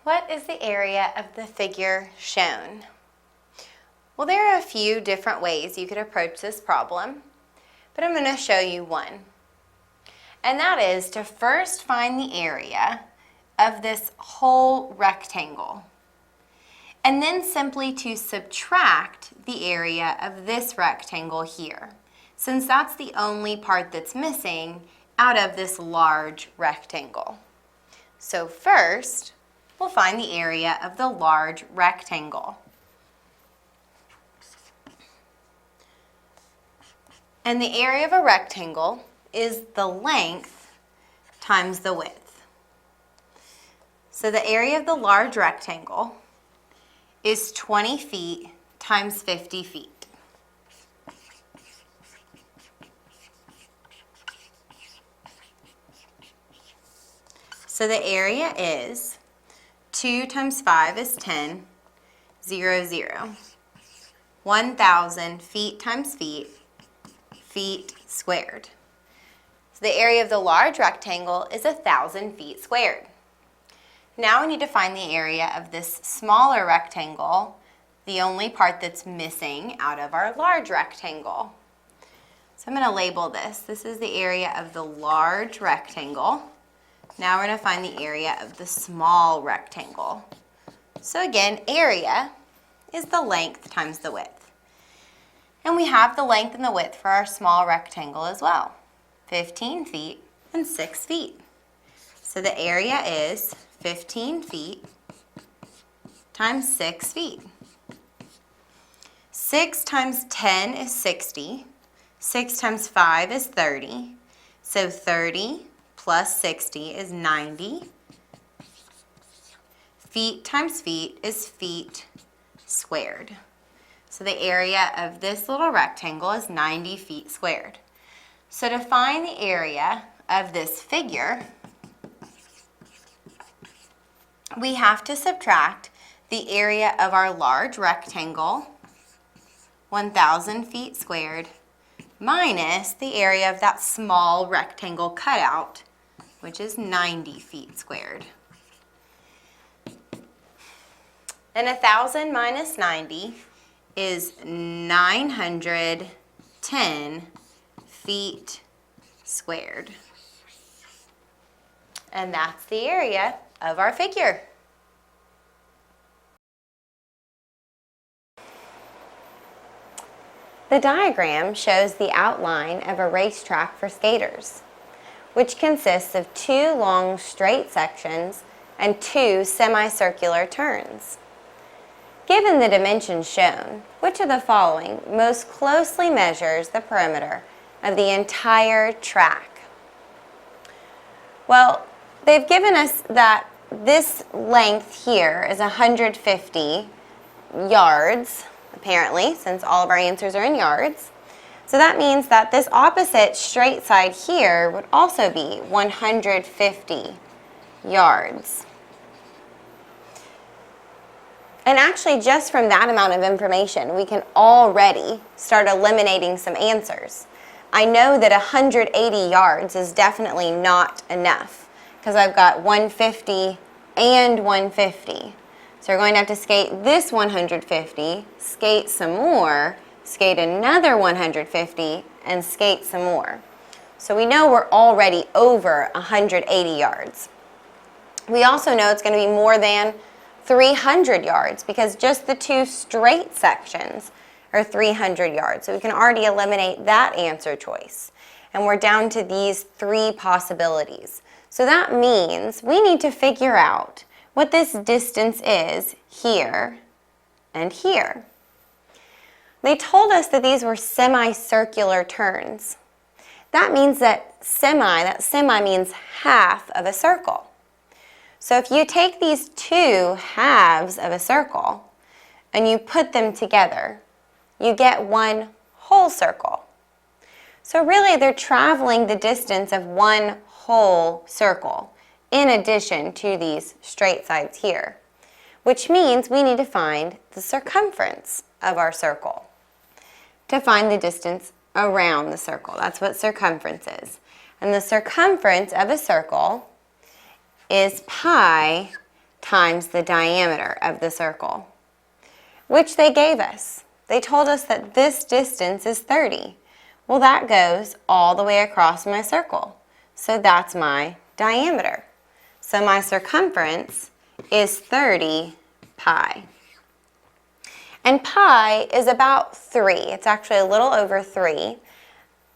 What is the area of the figure shown? Well, there are a few different ways you could approach this problem, but I'm going to show you one. And that is to first find the area of this whole rectangle, and then simply to subtract the area of this rectangle here, since that's the only part that's missing out of this large rectangle. So first, we'll find the area of the large rectangle. And the area of a rectangle is the length times the width. So the area of the large rectangle is 20 feet times 50 feet. So the area is 2 times 5 is 10, 0, 0. 1,000 feet times feet, feet squared. So the area of the large rectangle is 1,000 feet squared. Now we need to find the area of this smaller rectangle, the only part that's missing out of our large rectangle. So I'm going to label this. This is the area of the large rectangle. Now we're going to find the area of the small rectangle. So again, area is the length times the width. And we have the length and the width for our small rectangle as well, 15 feet and 6 feet. So the area is 15 feet times 6 feet. 6 times 10 is 60. 6 times 5 is 30. So 30 plus 60 is 90. Feet times feet is feet squared. So the area of this little rectangle is 90 feet squared. So to find the area of this figure, we have to subtract the area of our large rectangle, 1,000 feet squared, minus the area of that small rectangle cutout, which is 90 feet squared. And 1,000 minus 90 is 910 feet squared. And that's the area of our figure. The diagram shows the outline of a racetrack for skaters, which consists of 2 long straight sections and 2 semicircular turns. Given the dimensions shown, which of the following most closely measures the perimeter of the entire track? Well, they've given us that this length here is 150 yards, apparently, since all of our answers are in yards. So that means that this opposite straight side here would also be 150 yards. And actually, just from that amount of information, we can already start eliminating some answers. I know that 180 yards is definitely not enough because I've got 150 and 150. So we're going to have to skate this 150, skate some more, skate another 150, and skate some more. So we know we're already over 180 yards. We also know it's going to be more than 300 yards because just the 2 straight sections are 300 yards. So we can already eliminate that answer choice. And we're down to these 3 possibilities. So that means we need to figure out what this distance is here and here. They told us that these were semicircular turns. That means that semi means half of a circle. So if you take these 2 halves of a circle and you put them together, you get 1 whole circle. So really they're traveling the distance of 1 whole circle in addition to these straight sides here, which means we need to find the circumference of our circle to find the distance around the circle. That's what circumference is. And the circumference of a circle is pi times the diameter of the circle, which they gave us. They told us that this distance is 30. Well, that goes all the way across my circle. So that's my diameter. So my circumference is 30 pi. And pi is about 3. It's actually a little over 3.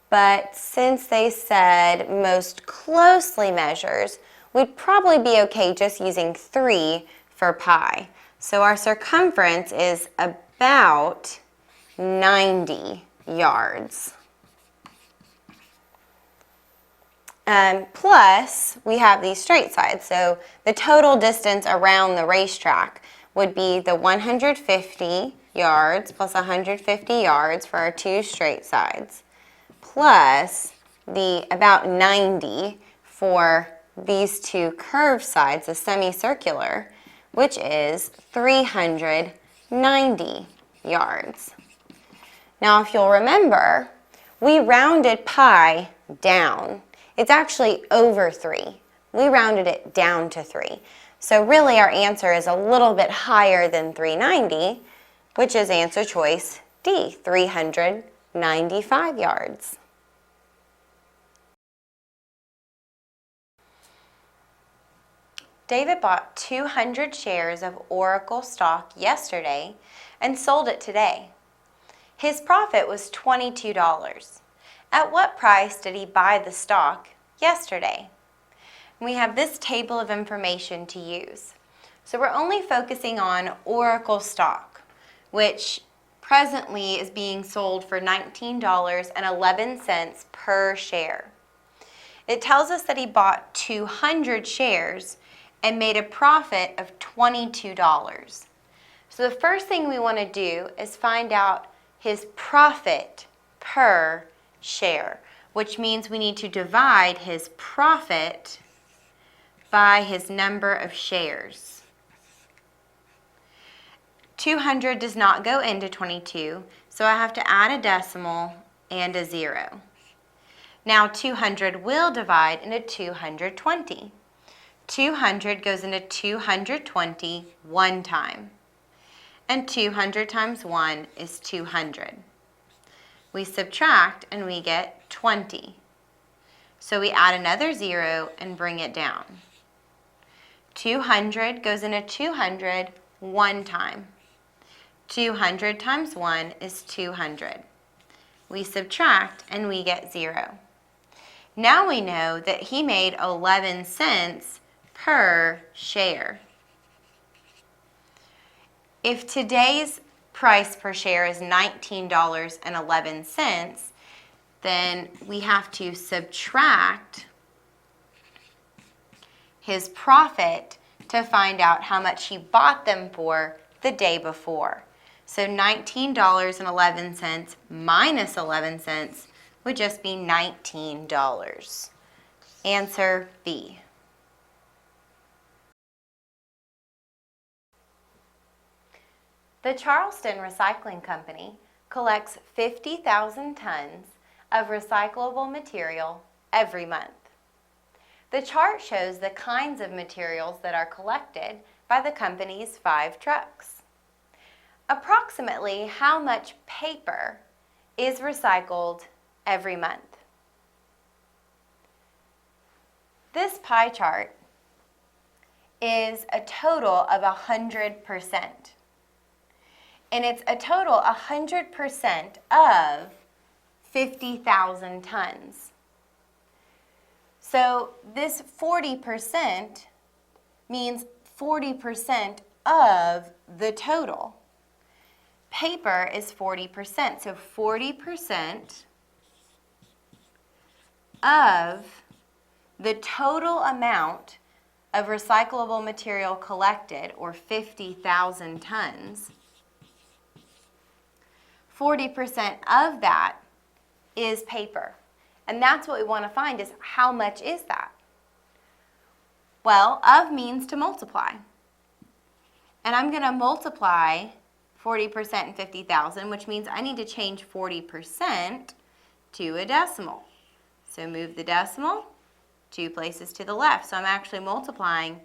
But since they said most closely measures, we'd probably be okay just using 3 for pi. So our circumference is about 90 yards. Plus, we have these straight sides. So the total distance around the racetrack would be the 150 yards plus 150 yards for our 2 straight sides, plus the about 90 for these 2 curved sides, the semicircular, which is 390 yards. Now, if you'll remember, we rounded pi down. It's actually over 3. We rounded it down to 3. So really our answer is a little bit higher than 390, which is answer choice D, 395 yards. David bought 200 shares of Oracle stock yesterday and sold it today. His profit was $22. At what price did he buy the stock yesterday? We have this table of information to use. So we're only focusing on Oracle stock, which presently is being sold for $19.11 per share. It tells us that he bought 200 shares and made a profit of $22. So the first thing we want to do is find out his profit per share, which means we need to divide his profit by his number of shares. 200 does not go into 22, so I have to add a decimal and a 0. Now 200 will divide into 220. 200 goes into 220 one time, and 200 times 1 is 200. We subtract and we get 20. So we add another 0 and bring it down. 200 goes into 200 one time. 200 times 1 is 200. We subtract and we get 0. Now we know that he made 11 cents per share. If today's price per share is $19.11, then we have to subtract his profit to find out how much he bought them for the day before. So $19.11 minus 11 cents would just be $19. Answer B. The Charleston Recycling Company collects 50,000 tons of recyclable material every month. The chart shows the kinds of materials that are collected by the company's 5 trucks. Approximately how much paper is recycled every month? This pie chart is a total of 100%. And it's a total 100% of 50,000 tons. So this 40% means 40% of the total. Paper is 40%, so 40% of the total amount of recyclable material collected, or 50,000 tons, 40% of that is paper. And that's what we want to find, is how much is that? Well, of means to multiply. And I'm going to multiply 40% and 50,000, which means I need to change 40% to a decimal. So move the decimal 2 places to the left. So I'm actually multiplying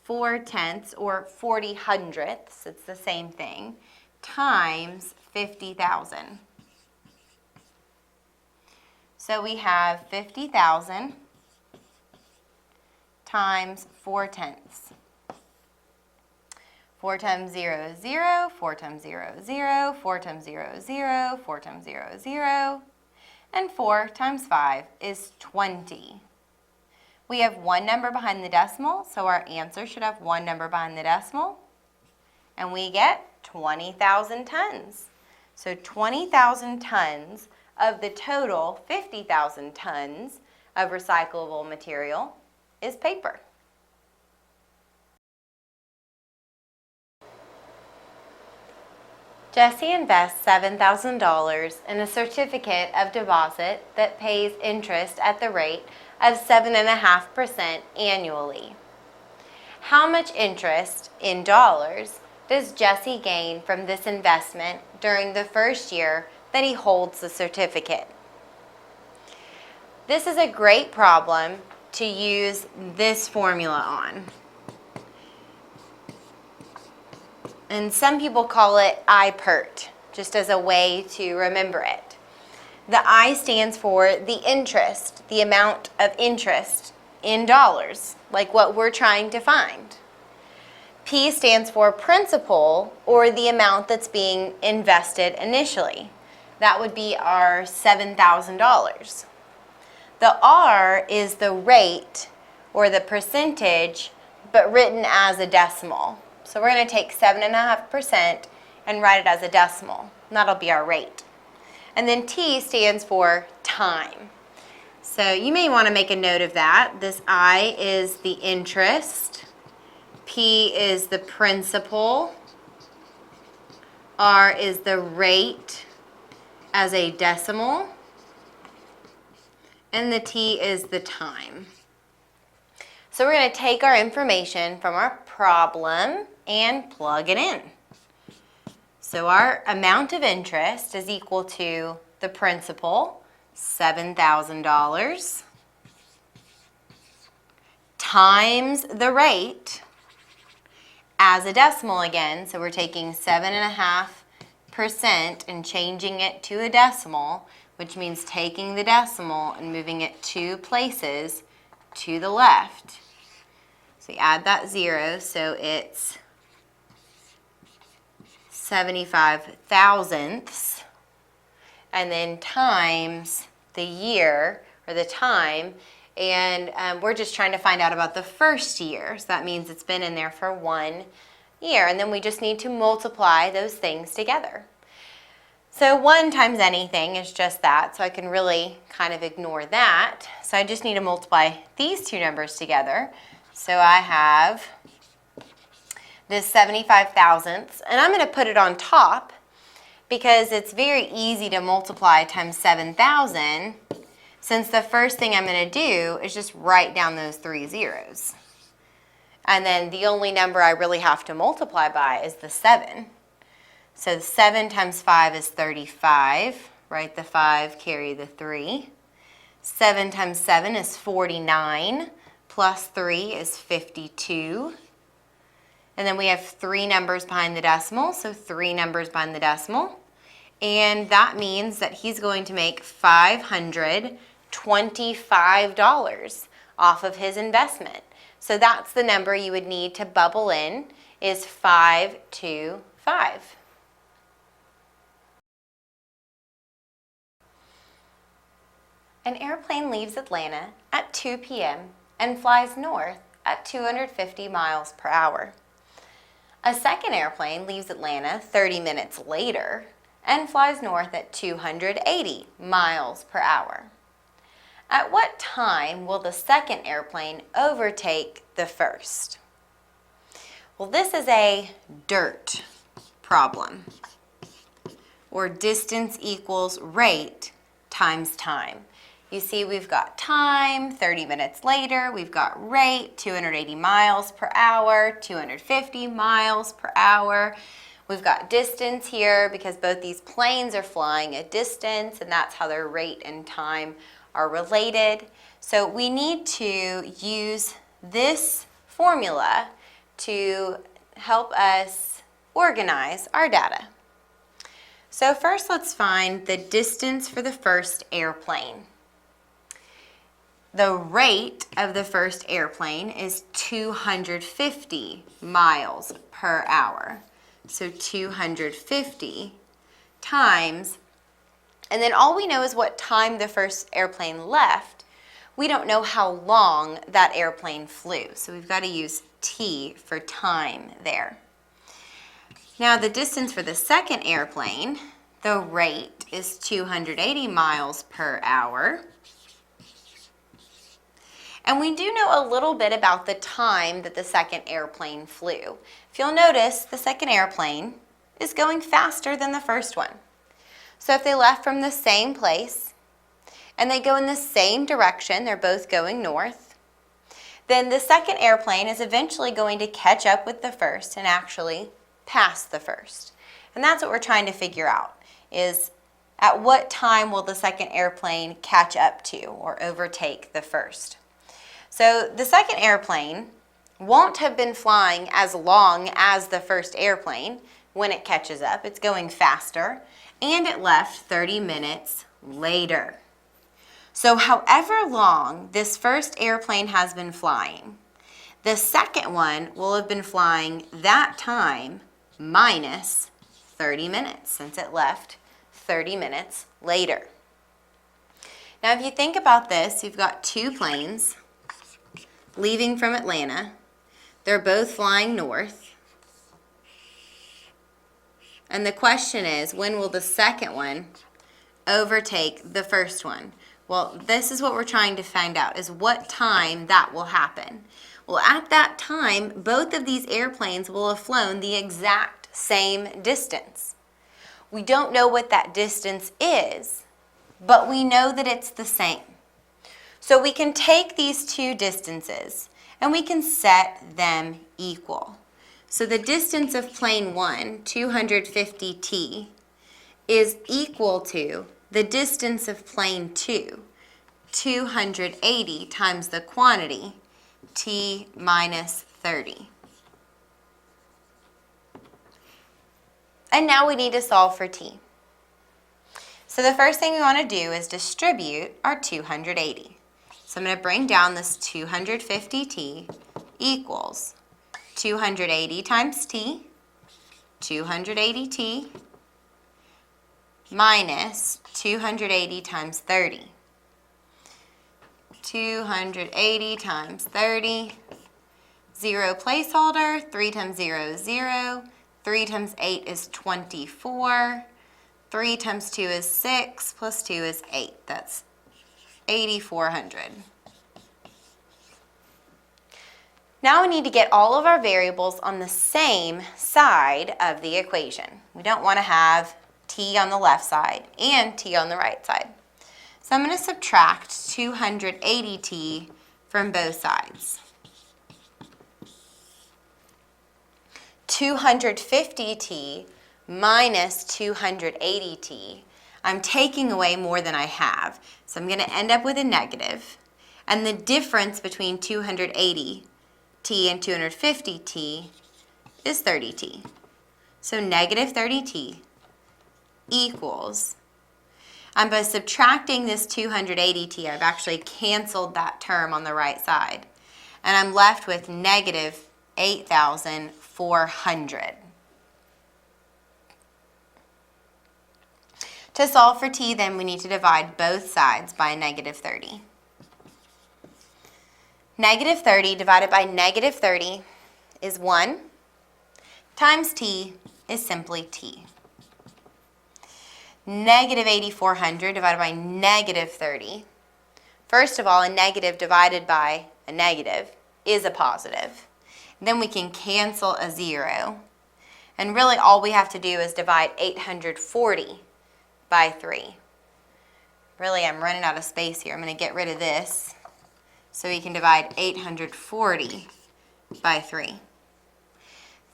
4/10 or 40 hundredths, it's the same thing, times 50,000. So we have 50,000 times 4/10. 4 times 0 is 0, 4 times 0 is 0, 4 times 0 is 0, 4 times 0 is 0, and 4 times 5 is 20. We have one number behind the decimal, so our answer should have one number behind the decimal, and we get 20,000 tons. So 20,000 tons of the total 50,000 tons of recyclable material is paper. Jesse invests $7,000 in a certificate of deposit that pays interest at the rate of 7.5% annually. How much interest in dollars does Jesse gain from this investment during the first year that he holds the certificate? This is a great problem to use this formula on. And some people call it I-PERT, just as a way to remember it. The I stands for the interest, the amount of interest in dollars, like what we're trying to find. P stands for principal, or the amount that's being invested initially. That would be our $7,000. The R is the rate, or the percentage, but written as a decimal. So we're going to take 7.5% and write it as a decimal. And that'll be our rate. And then T stands for time. So you may want to make a note of that. This I is the interest. P is the principal. R is the rate as a decimal. And the T is the time. So we're going to take our information from our problem and plug it in. So our amount of interest is equal to the principal, $7,000, times the rate as a decimal again. So we're taking 7.5% and changing it to a decimal, which means taking the decimal and moving it 2 places to the left. So we add that 0, so it's 75 thousandths, and then times the year, or the time, and we're just trying to find out about the first year, so that means it's been in there for 1 year, and then we just need to multiply those things together. So 1 times anything is just that, so I can really kind of ignore that. So I just need to multiply these 2 numbers together. So I have this 75 thousandths, and I'm going to put it on top because it's very easy to multiply times 7,000, since the first thing I'm going to do is just write down those 3 zeros. And then the only number I really have to multiply by is the 7. So 7 times 5 is 35. Write the 5, carry the 3. 7 times 7 is 49. Plus 3 is 52. And then we have 3 numbers behind the decimal, so 3 numbers behind the decimal. And that means that he's going to make $525 off of his investment. So that's the number you would need to bubble in, is 525. An airplane leaves Atlanta at 2 p.m. and flies north at 250 miles per hour. A second airplane leaves Atlanta 30 minutes later and flies north at 280 miles per hour. At what time will the second airplane overtake the first? Well, this is a DIRT problem, or distance equals rate times time. You see, we've got time, 30 minutes later, we've got rate, 280 miles per hour, 250 miles per hour. We've got distance here because both these planes are flying a distance, and that's how their rate and time are related. So we need to use this formula to help us organize our data. So first let's find the distance for the first airplane. The rate of the first airplane is 250 miles per hour. So 250 times, and then all we know is what time the first airplane left. We don't know how long that airplane flew. So we've got to use T for time there. Now the distance for the second airplane, the rate is 280 miles per hour. And we do know a little bit about the time that the second airplane flew. If you'll notice, the second airplane is going faster than the first one. So if they left from the same place and they go in the same direction, they're both going north, then the second airplane is eventually going to catch up with the first and actually pass the first. And that's what we're trying to figure out, is at what time will the second airplane catch up to or overtake the first. So the second airplane won't have been flying as long as the first airplane when it catches up. It's going faster, and it left 30 minutes later. So however long this first airplane has been flying, the second one will have been flying that time minus 30 minutes, since it left 30 minutes later. Now if you think about this, you've got two planes leaving from Atlanta. They're both flying north. And the question is, when will the second one overtake the first one? Well, this is what we're trying to find out, is what time that will happen. Well, at that time, both of these airplanes will have flown the exact same distance. We don't know what that distance is, but we know that it's the same. So we can take these two distances and we can set them equal. So the distance of plane 1, 250 t, is equal to the distance of plane 2, 280 times the quantity, t minus 30. And now we need to solve for t. So the first thing we want to do is distribute our 280. So I'm going to bring down this 250t equals 280 times t, 280t, minus 280 times 30. 280 times 30, 0 placeholder, 3 times 0 is 0, 3 times 8 is 24, 3 times 2 is 6, plus 2 is 8. That's 8,400. Now we need to get all of our variables on the same side of the equation. We don't want to have t on the left side and t on the right side. So I'm going to subtract 280t from both sides. 250t minus 280t. I'm taking away more than I have, so I'm going to end up with a negative. And the difference between 280t and 250t is 30t. So negative 30t equals, and by subtracting this 280t, I've actually canceled that term on the right side. And I'm left with negative 8,400. To solve for t, then, we need to divide both sides by a negative 30. Negative 30 divided by negative 30 is 1, times t is simply t. Negative 8,400 divided by negative 30. First of all, a negative divided by a negative is a positive. Then we can cancel a 0. And really all we have to do is divide 840 by 3. Really, I'm running out of space here. I'm going to get rid of this so we can divide 840 by 3.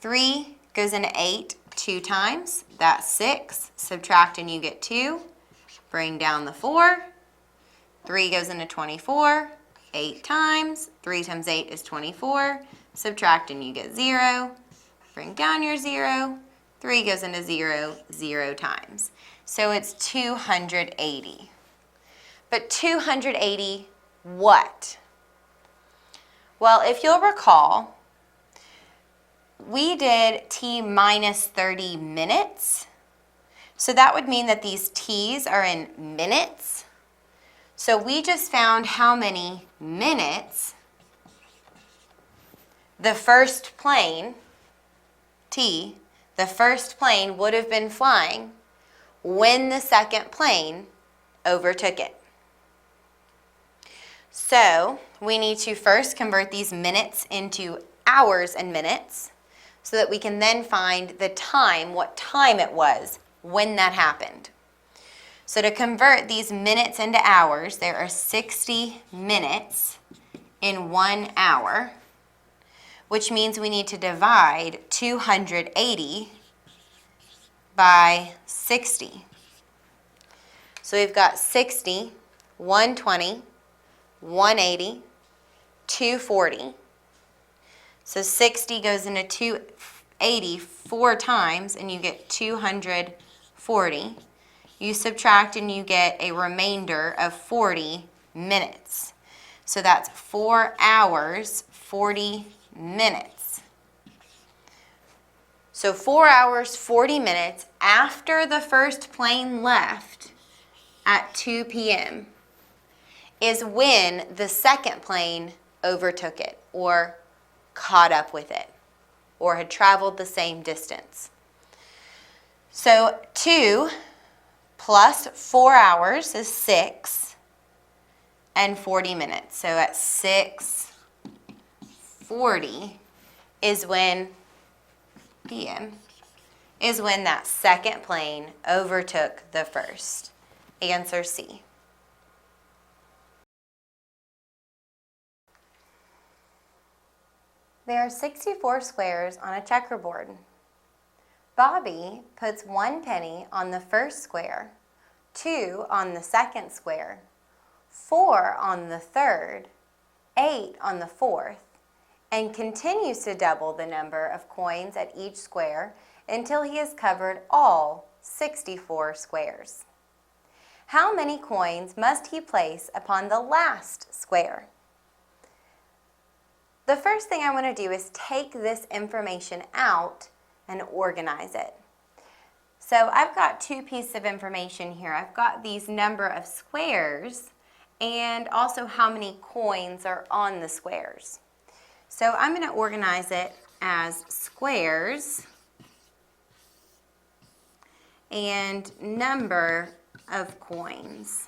3 goes into 8 2 times. That's 6. Subtract and you get 2. Bring down the 4. 3 goes into 24. 8 times. 3 times 8 is 24. Subtract and you get 0. Bring down your 0. 3 goes into 0, 0 times. So it's 280. But 280 what? Well, if you'll recall, we did t minus 30 minutes. So that would mean that these t's are in minutes. So we just found how many minutes the first plane, t, the first plane would have been flying when the second plane overtook it. So we need to first convert these minutes into hours and minutes so that we can then find the time, what time it was when that happened. So to convert these minutes into hours, there are 60 minutes in 1 hour, which means we need to divide 280 by 60. So we've got 60, 120, 180, 240. So 60 goes into 280 4 times, and you get 240. You subtract and you get a remainder of 40 minutes. So that's 4 hours, 40 minutes. So 4 hours, 40 minutes after the first plane left at 2 p.m. is when the second plane overtook it or caught up with it or had traveled the same distance. So 2 plus 4 hours is 6 and 40 minutes. So at 6:40 is when p.m. is when that second plane overtook the first. Answer C. There are 64 squares on a checkerboard. Bobby puts 1 penny on the first square, 2 on the second square, 4 on the third, 8 on the fourth, and continues to double the number of coins at each square until he has covered all 64 squares. How many coins must he place upon the last square? The first thing I want to do is take this information out and organize it. So I've got 2 pieces of information here. I've got these number of squares and also how many coins are on the squares. So I'm going to organize it as squares and number of coins.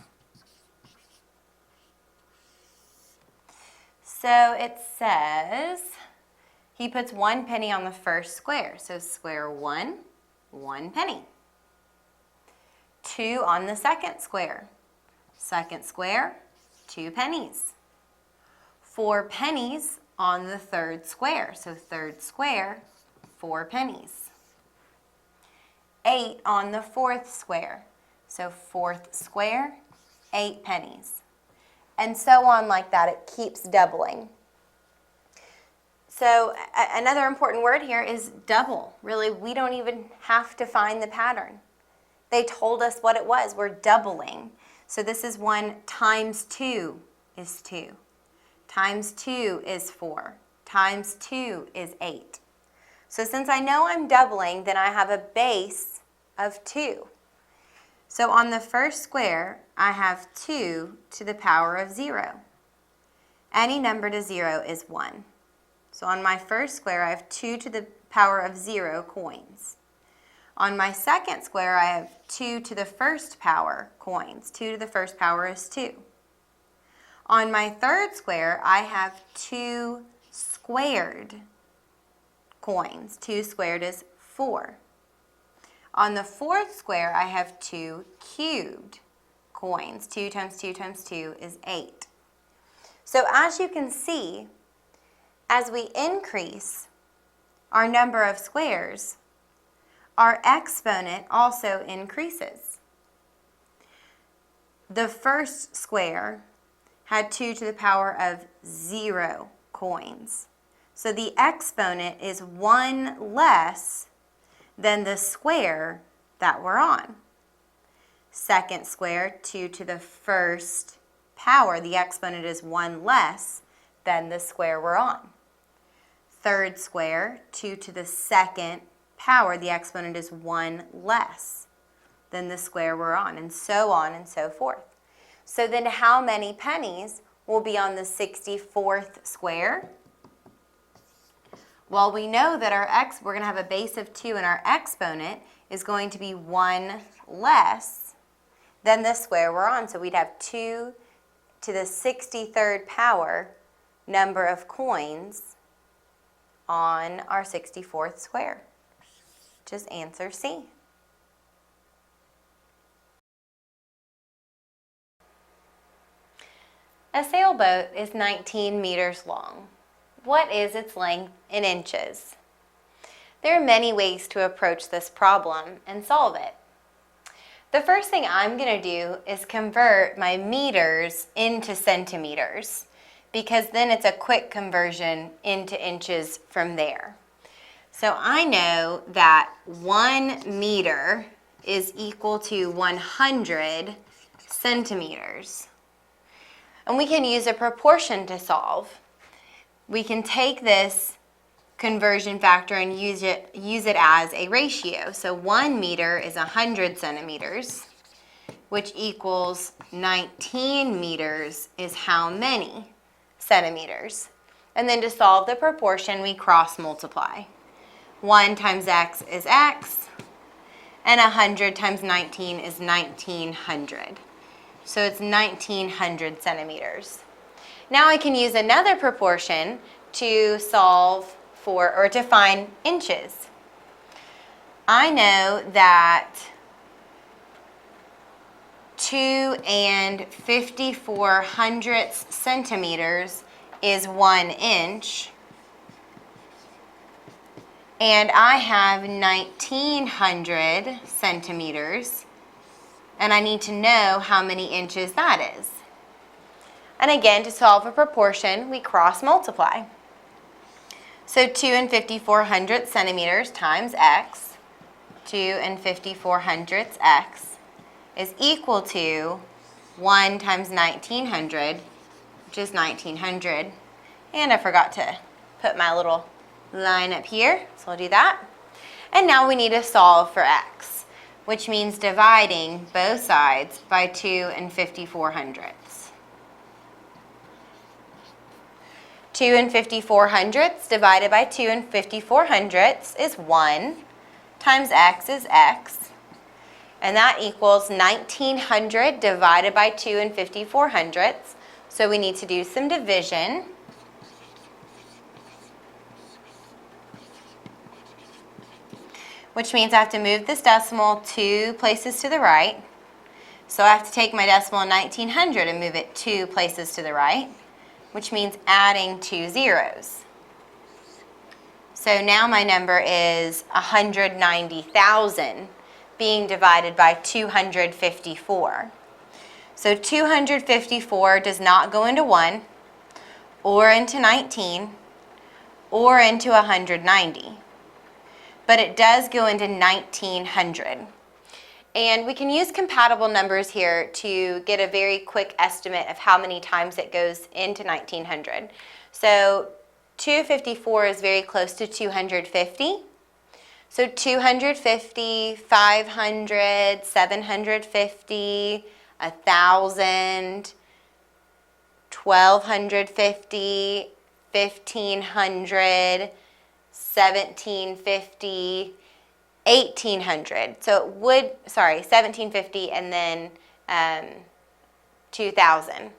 So it says he puts 1 penny on the first square. So square 1, 1 penny. 2 on the second square. Second square, 2 pennies. 4 pennies on the third square. So third square, 4 pennies. 8 on the fourth square. So fourth square, 8 pennies. And so on like that, it keeps doubling. So another important word here is double. Really, we don't even have to find the pattern. They told us what it was. We're doubling. So this is 1 times 2 is 2. Times 2 is 4. Times 2 is 8. So since I know I'm doubling, then I have a base of 2. So on the first square, I have 2 to the power of 0. Any number to 0 is 1. So on my first square, I have 2 to the power of 0 coins. On my second square, I have 2 to the first power coins. 2 to the first power is 2. On my third square, I have 2 squared coins. 2 squared is 4. On the fourth square, I have 2 cubed coins. 2 times 2 times 2 is 8. So as you can see, as we increase our number of squares, our exponent also increases. The first square had 2 to the power of 0 coins. So the exponent is 1 less than the square that we're on. Second square, 2 to the first power. The exponent is 1 less than the square we're on. Third square, 2 to the second power. The exponent is 1 less than the square we're on, and so forth. So then how many pennies will be on the 64th square? Well, we know that we're going to have a base of 2, and our exponent is going to be 1 less than the square we're on. So we'd have 2 to the 63rd power number of coins on our 64th square, which is answer C. A sailboat is 19 meters long. What is its length in inches? There are many ways to approach this problem and solve it. The first thing I'm going to do is convert my meters into centimeters, because then it's a quick conversion into inches from there. So I know that 1 meter is equal to 100 centimeters. And we can use a proportion to solve. We can take this conversion factor and use it as a ratio. So 1 meter is 100 centimeters, which equals 19 meters is how many centimeters? And then to solve the proportion, we cross multiply. 1 times x is x, and 100 times 19 is 1900. So it's 1900 centimeters. Now I can use another proportion to solve for, or to find inches. I know that 2 54 centimeters is 1 inch. And I have 1900 centimeters. And I need to know how many inches that is. And again, to solve a proportion, we cross multiply. So 2 54 centimeters times x, 2 54 x, is equal to 1 times 1900, which is 1900. And I forgot to put my little line up here, so I'll do that. And now we need to solve for x, which means dividing both sides by 2 54 2 54 divided by 2 54 is 1, times x is x, and that equals 1900 divided by 2 54 So we need to do some division. Which means I have to move this decimal 2 places to the right. So I have to take my decimal 1900 and move it 2 places to the right, which means adding 2 zeros. So now my number is 190,000 being divided by 254. So 254 does not go into 1, or into 19, or into 190. But it does go into 1900. And we can use compatible numbers here to get a very quick estimate of how many times it goes into 1900. So 254 is very close to 250. So 250, 500, 750, 1,000, 1,250, 1,500, 1750, 1800. So it would, 1750 and then 2000.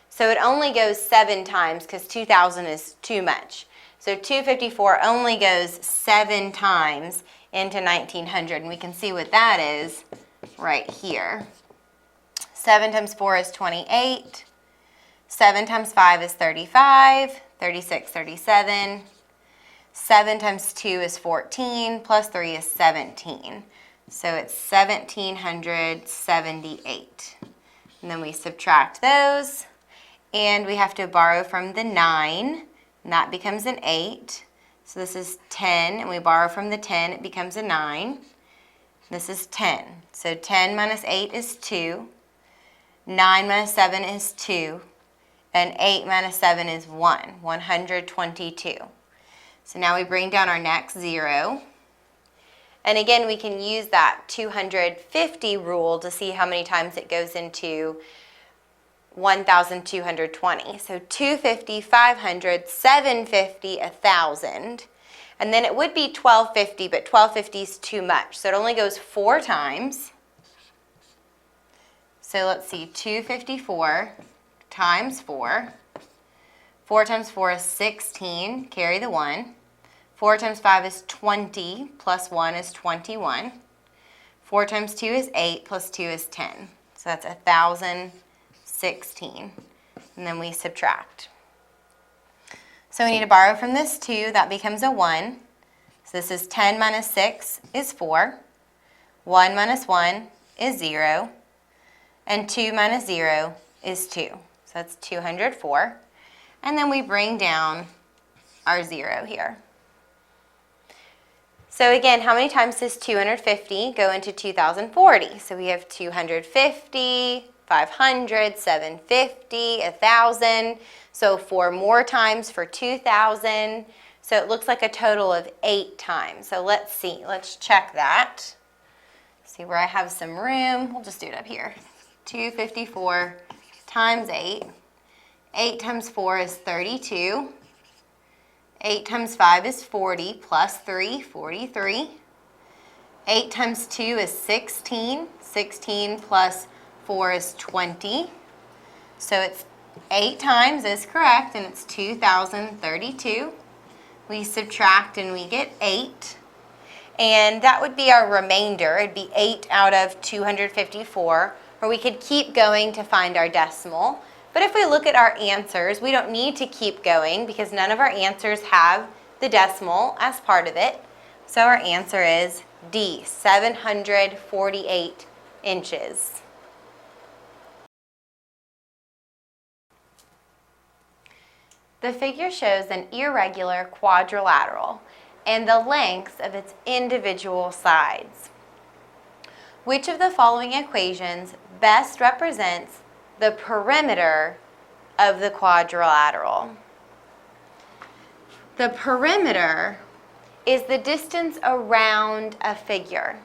So it only goes 7 times because 2000 is too much. So 254 only goes 7 times into 1900, and we can see what that is right here. 7 times 4 is 28. 7 times 5 is 35. 36, 37. 7 times 2 is 14, plus 3 is 17. So it's 1,778. And then we subtract those, And we have to borrow from the 9, and that becomes an 8. So this is 10, and we borrow from the 10, it becomes a 9. This is 10. So 10 minus 8 is 2. 9 minus 7 is 2. And 8 minus 7 is 1, 122. So now we bring down our next 0. And again, we can use that 250 rule to see how many times it goes into 1,220. So 250, 500, 750, 1,000. And then it would be 1250, but 1250 is too much. So it only goes 4 times. So let's see, 254 times 4. 4 times 4 is 16, carry the 1. 4 times 5 is 20, plus 1 is 21. 4 times 2 is 8, plus 2 is 10. So that's 1,016. And then we subtract. So we need to borrow from this 2, that becomes a 1. So this is 10 minus 6 is 4. 1 minus 1 is 0. And 2 minus 0 is 2. So that's 204. And then we bring down our 0 here. So again, how many times does 250 go into 2040? So we have 250, 500, 750, 1,000. So 4 more times for 2,000. So it looks like a total of 8 times. So let's see, let's check that. See where I have some room. We'll just do it up here. 254 times 8. 8 times 4 is 32. 8 times 5 is 40, plus 3, 43. 8 times 2 is 16. 16 plus 4 is 20. So it's 8 times is correct, and it's 2,032. We subtract and we get 8. And that would be our remainder. It'd be 8 out of 254. Or we could keep going to find our decimal. But if we look at our answers, we don't need to keep going because none of our answers have the decimal as part of it. So our answer is D, 748 inches. The figure shows an irregular quadrilateral and the lengths of its individual sides. Which of the following equations best represents the perimeter of the quadrilateral? The perimeter is the distance around a figure.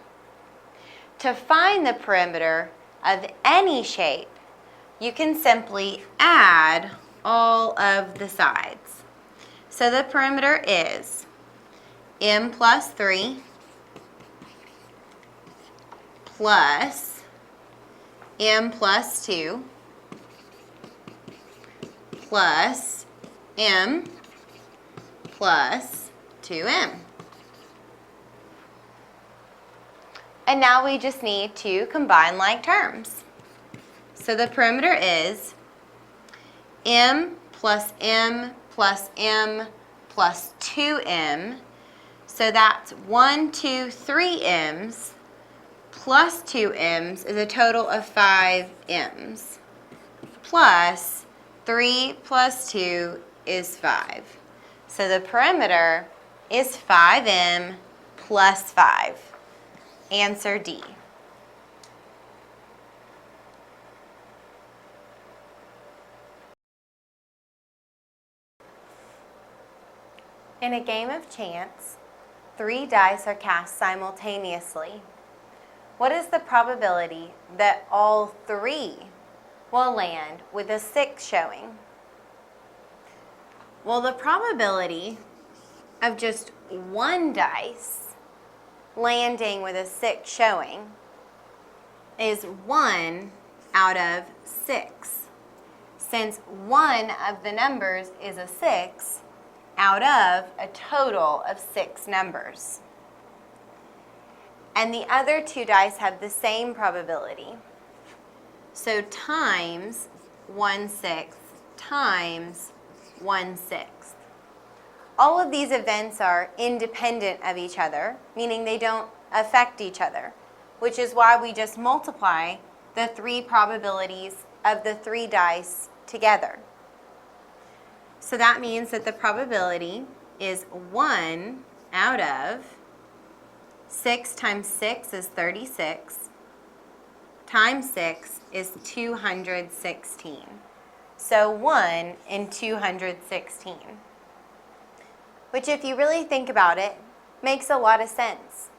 To find the perimeter of any shape, you can simply add all of the sides. So the perimeter is m plus 3 plus m plus 2 plus m plus 2m. And now we just need to combine like terms. So the perimeter is m plus m plus m plus 2m. So that's 1, 2, 3 m's plus 2 m's is a total of 5 m's. Plus 3 plus 2 is 5. So the perimeter is 5m plus 5. Answer D. In a game of chance, 3 dice are cast simultaneously. What is the probability that all 3 will land with a 6 showing? Well, the probability of just 1 dice landing with a 6 showing is 1 out of 6. Since one of the numbers is a 6 out of a total of 6 numbers. And the other 2 dice have the same probability. So times 1/6 times 1/6. All of these events are independent of each other, meaning they don't affect each other, which is why we just multiply the 3 probabilities of the 3 dice together. So that means that the probability is 1 out of 6 times 6 is 36, times 6 is 216. So 1 in 216, which if you really think about it, makes a lot of sense.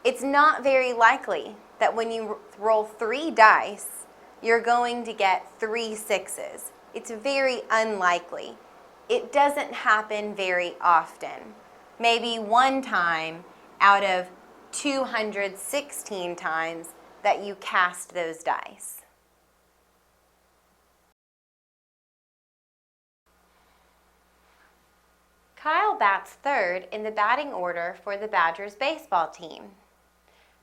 It's not very likely that when you roll 3 dice, you're going to get 3 sixes. It's very unlikely. It doesn't happen very often. Maybe one time out of 216 times that you cast those dice. Kyle bats third in the batting order for the Badgers baseball team.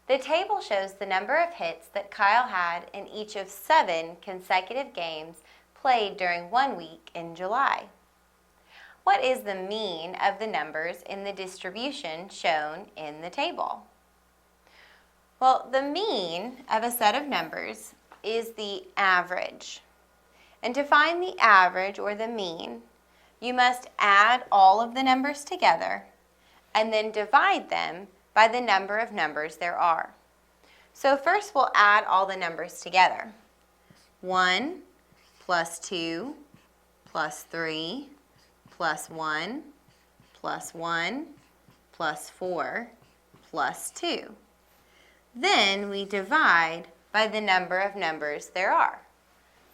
The table shows the number of hits that Kyle had in each of 7 consecutive games played during 1 week in July. What is the mean of the numbers in the distribution shown in the table? Well, the mean of a set of numbers is the average. And to find the average or the mean, you must add all of the numbers together and then divide them by the number of numbers there are. So first we'll add all the numbers together. 1 plus 2 plus 3 plus 1 plus 1 plus 4 plus 2. Then we divide by the number of numbers there are,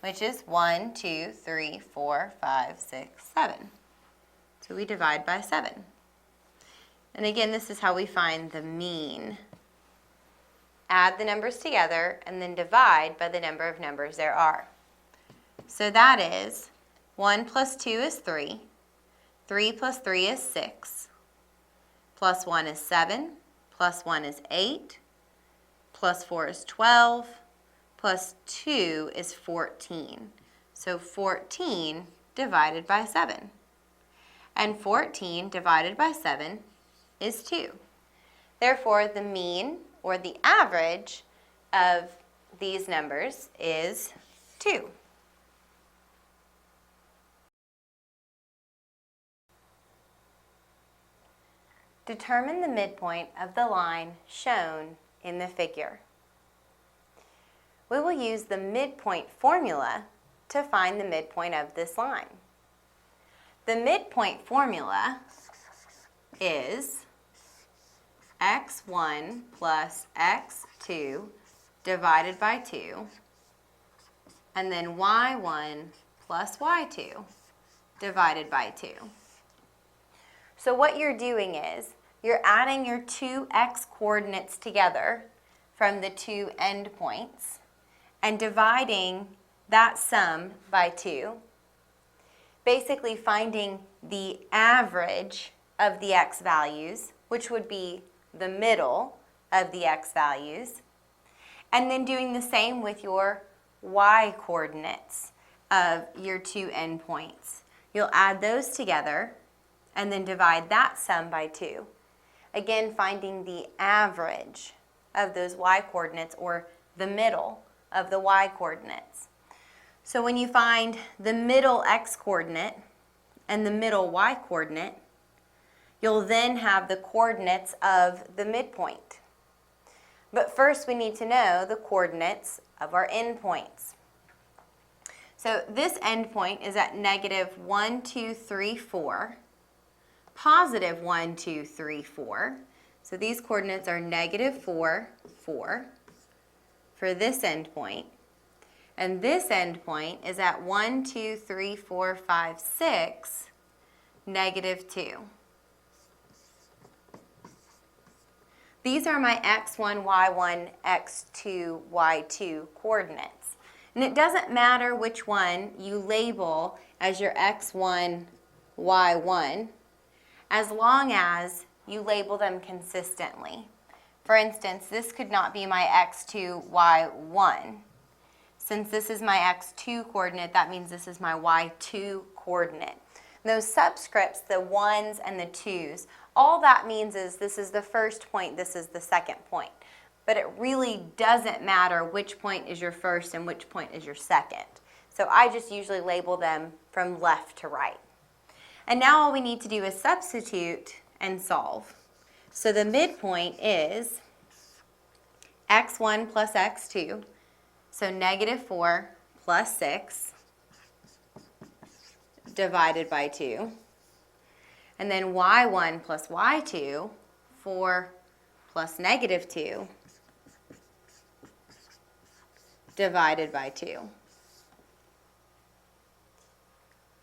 which is 1, 2, 3, 4, 5, 6, 7. So we divide by 7. And again, this is how we find the mean. Add the numbers together and then divide by the number of numbers there are. So that is 1 plus 2 is 3, 3 plus 3 is 6, plus 1 is 7, plus 1 is 8, plus 4 is 12, plus 2 is 14. So 14 divided by 7. And 14 divided by 7 is 2. Therefore, the mean or the average of these numbers is 2. Determine the midpoint of the line shown in the figure. We will use the midpoint formula to find the midpoint of this line. The midpoint formula is x1 plus x2 divided by 2, and then y1 plus y2 divided by 2. So what you're doing is you're adding your 2 x coordinates together from the 2 endpoints and dividing that sum by 2, basically finding the average of the x values, which would be the middle of the x values, and then doing the same with your y coordinates of your 2 endpoints. You'll add those together and then divide that sum by 2. Again, finding the average of those y coordinates or the middle of the y coordinates. So when you find the middle x coordinate and the middle y coordinate, you'll then have the coordinates of the midpoint. But first we need to know the coordinates of our endpoints. So this endpoint is at negative 1, 2, 3, 4, positive 1, 2, 3, 4. So these coordinates are negative 4, 4 for this endpoint. And this endpoint is at 1, 2, 3, 4, 5, 6, negative 2. These are my x1, y1, x2, y2 coordinates. And it doesn't matter which one you label as your x1, y1, as long as you label them consistently. For instance, this could not be my x2, y1. Since this is my x2 coordinate, that means this is my y2 coordinate. Those subscripts, the 1s and the 2s, all that means is this is the first point, this is the second point. But it really doesn't matter which point is your first and which point is your second. So I just usually label them from left to right. And now all we need to do is substitute and solve. So the midpoint is x1 plus x2, so -4 plus 6 divided by 2. And then y1 plus y2, 4 plus -2 divided by 2.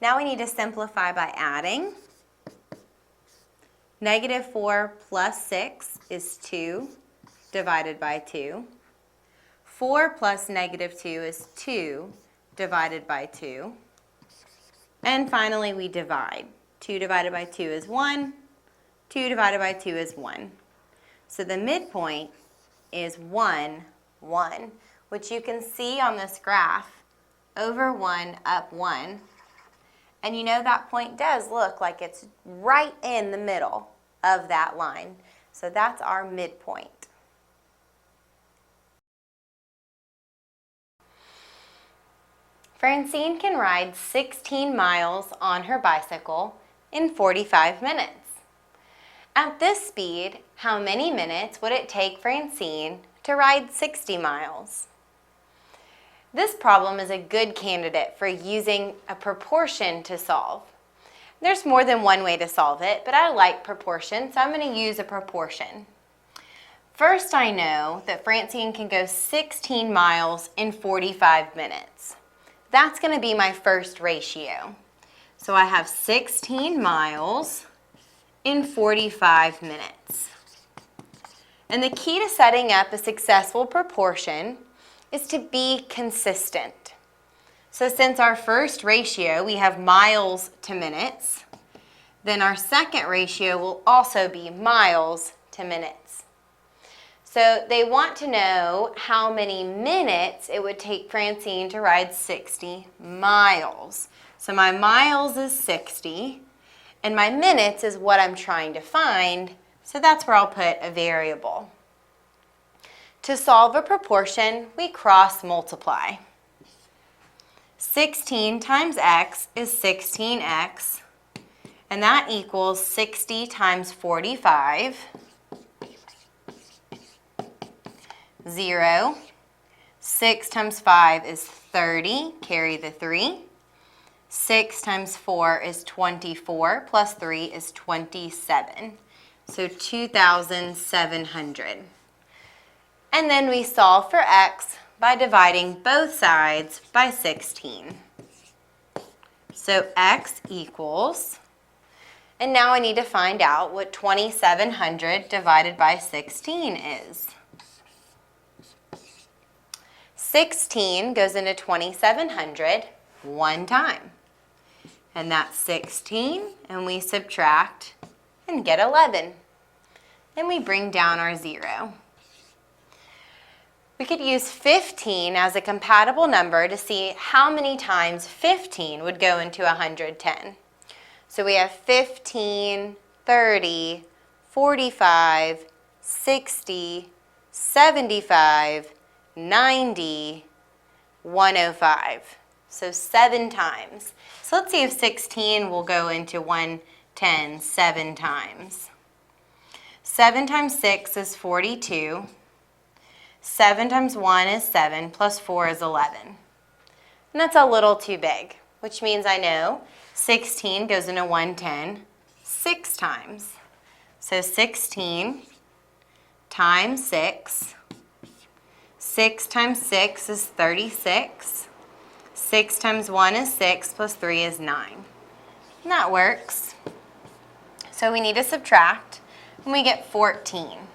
Now we need to simplify by adding. -4 plus 6 is 2 divided by 2. 4 plus -2 is 2 divided by 2. And finally we divide. 2 divided by 2 is 1. 2 divided by 2 is 1. So the midpoint is 1, 1, which you can see on this graph, over 1, up 1. And you know that point does look like it's right in the middle of that line. So that's our midpoint. Francine can ride 16 miles on her bicycle in 45 minutes. At this speed, how many minutes would it take Francine to ride 60 miles? This problem is a good candidate for using a proportion to solve. There's more than one way to solve it, but I like proportion, so I'm going to use a proportion. First, I know that Francine can go 16 miles in 45 minutes. That's going to be my first ratio. So I have 16 miles in 45 minutes. And the key to setting up a successful proportion is to be consistent. So since our first ratio, we have miles to minutes, then our second ratio will also be miles to minutes. So they want to know how many minutes it would take Francine to ride 60 miles. So my miles is 60, and my minutes is what I'm trying to find, so that's where I'll put a variable. To solve a proportion, we cross multiply. 16 times x is 16x, and that equals 60 times 45, 0. 6 times 5 is 30, carry the 3. 6 times 4 is 24, plus 3 is 27, so 2,700. And then we solve for x by dividing both sides by 16. So x equals, and now I need to find out what 2,700 divided by 16 is. 16 goes into 2,700 one time. And that's 16, and we subtract and get 11. Then we bring down our 0. We could use 15 as a compatible number to see how many times 15 would go into 110. So we have 15, 30, 45, 60, 75, 90, 105. So 7 times. So let's see if 16 will go into 110 7 times. 7 times 6 is 42. 7 times 1 is 7, plus 4 is 11. And that's a little too big, which means I know 16 goes into 110 6 times. So 16 times 6. 6 times 6 is 36. 6 times 1 is 6, plus 3 is 9. And that works. So we need to subtract, and we get 14.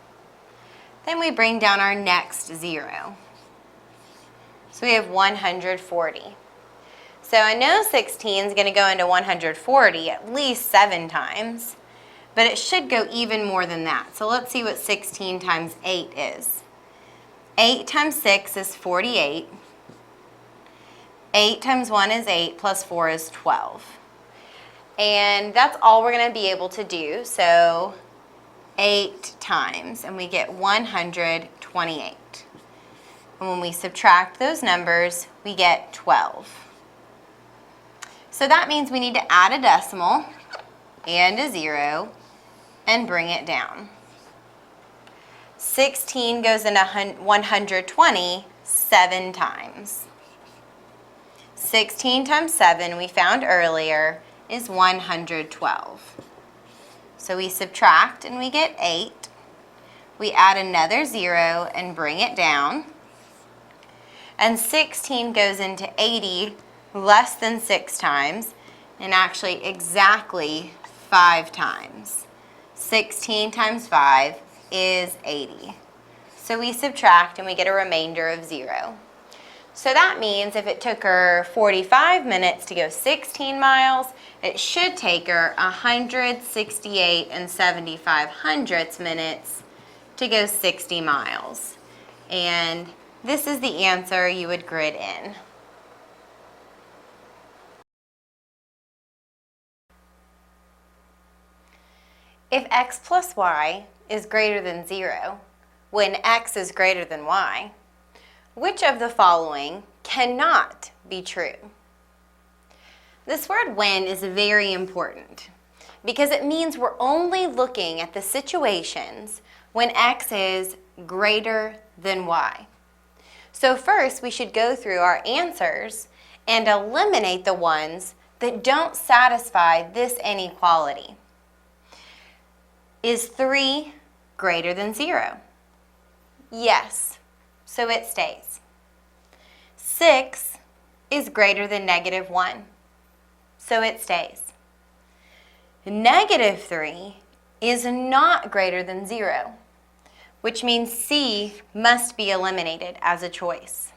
Then we bring down our next 0. So we have 140. So I know 16 is going to go into 140 at least 7 times, but it should go even more than that. So let's see what 16 times 8 is. 8 times 6 is 48. 8 times 1 is 8, plus 4 is 12. And that's all we're going to be able to do. So 8 times, and we get 128. And when we subtract those numbers, we get 12. So that means we need to add a decimal and a 0 and bring it down. 16 goes into 120 7 times. 16 times 7 we found earlier is 112. So we subtract and we get 8. We add another 0 and bring it down. And 16 goes into 80 less than 6 times, and actually exactly 5 times. 16 times 5 is 80. So we subtract and we get a remainder of 0. So that means if it took her 45 minutes to go 16 miles, it should take her 168 7/75 minutes to go 60 miles. And this is the answer you would grid in. If x plus y is greater than 0, when x is greater than y, which of the following cannot be true? This word when is very important because it means we're only looking at the situations when x is greater than y. So first we should go through our answers and eliminate the ones that don't satisfy this inequality. Is 3 greater than 0? Yes, so it stays. 6 is greater than -1, so it stays. -3 is not greater than 0, which means C must be eliminated as a choice.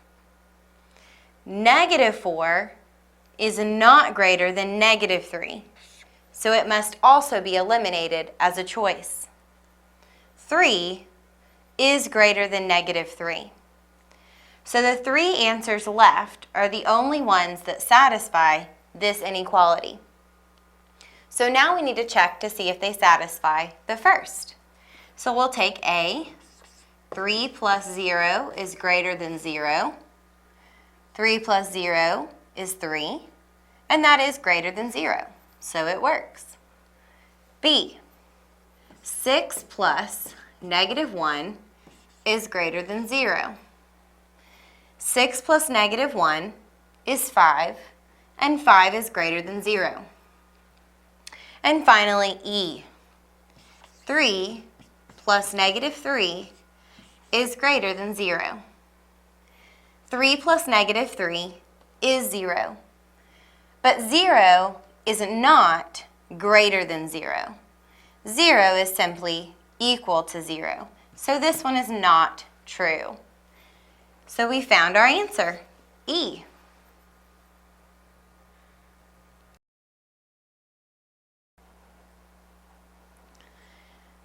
-4 is not greater than -3. So it must also be eliminated as a choice. 3 is greater than -3. So the 3 answers left are the only ones that satisfy this inequality. So now we need to check to see if they satisfy the first. So we'll take A. 3 plus 0 is greater than 0. 3 plus 0 is 3, and that is greater than 0. So it works. B. 6 plus -1 is greater than 0. 6 plus -1 is 5, and 5 is greater than 0. And finally, E. 3 plus -3 is greater than 0. 3 plus -3 is 0. But 0 is not greater than 0. 0 is simply equal to 0. So this one is not true. So we found our answer, E.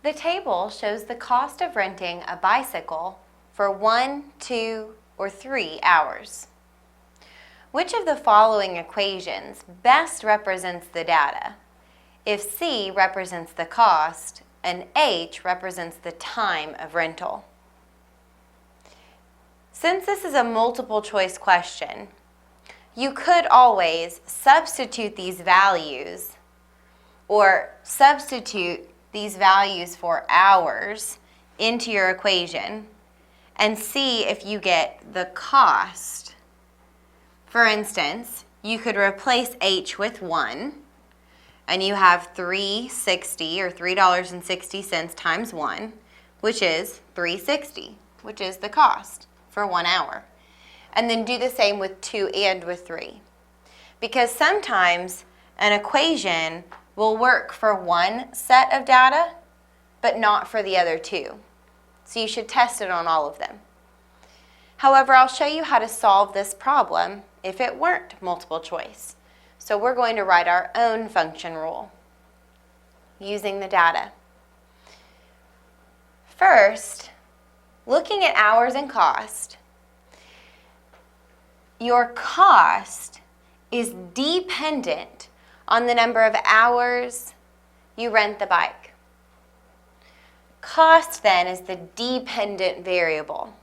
The table shows the cost of renting a bicycle for 1, 2, or 3 hours. Which of the following equations best represents the data if C represents the cost and H represents the time of rental? Since this is a multiple choice question, you could always substitute these values or substitute these values for hours into your equation and see if you get the cost. For instance, you could replace H with 1, and you have $3.60 or $3.60 times 1, which is $3.60, which is the cost for 1 hour. And then do the same with 2 and with 3. Because sometimes an equation will work for one set of data, but not for the other 2. So you should test it on all of them. However, I'll show you how to solve this problem if it weren't multiple choice. So we're going to write our own function rule using the data. First, looking at hours and cost, your cost is dependent on the number of hours you rent the bike. Cost then is the dependent variable.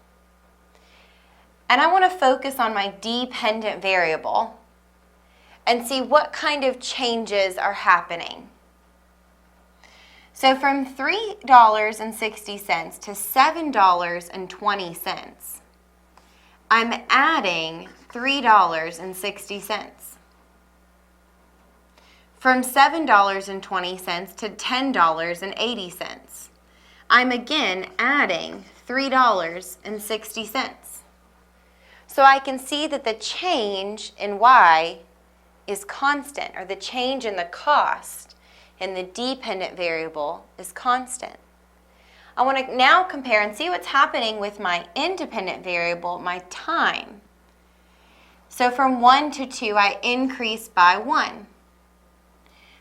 And I want to focus on my dependent variable. and see what kind of changes are happening. So from $3.60 to $7.20, I'm adding $3.60. From $7.20 to $10.80, I'm again adding $3.60. So I can see that the change in Y is constant, or the change in the cost in the dependent variable is constant. I want to now compare and see what's happening with my independent variable, my time. So from 1 to 2, I increase by 1.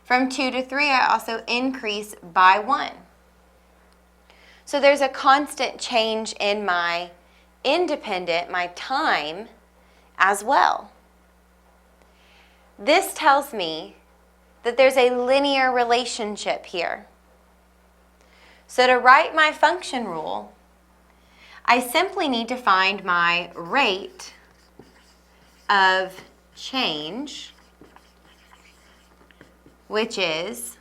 From 2 to 3, I also increase by 1. So there's a constant change in my independent, my time, as well. This tells me that there's a linear relationship here. So to write my function rule, I simply need to find my rate of change, which is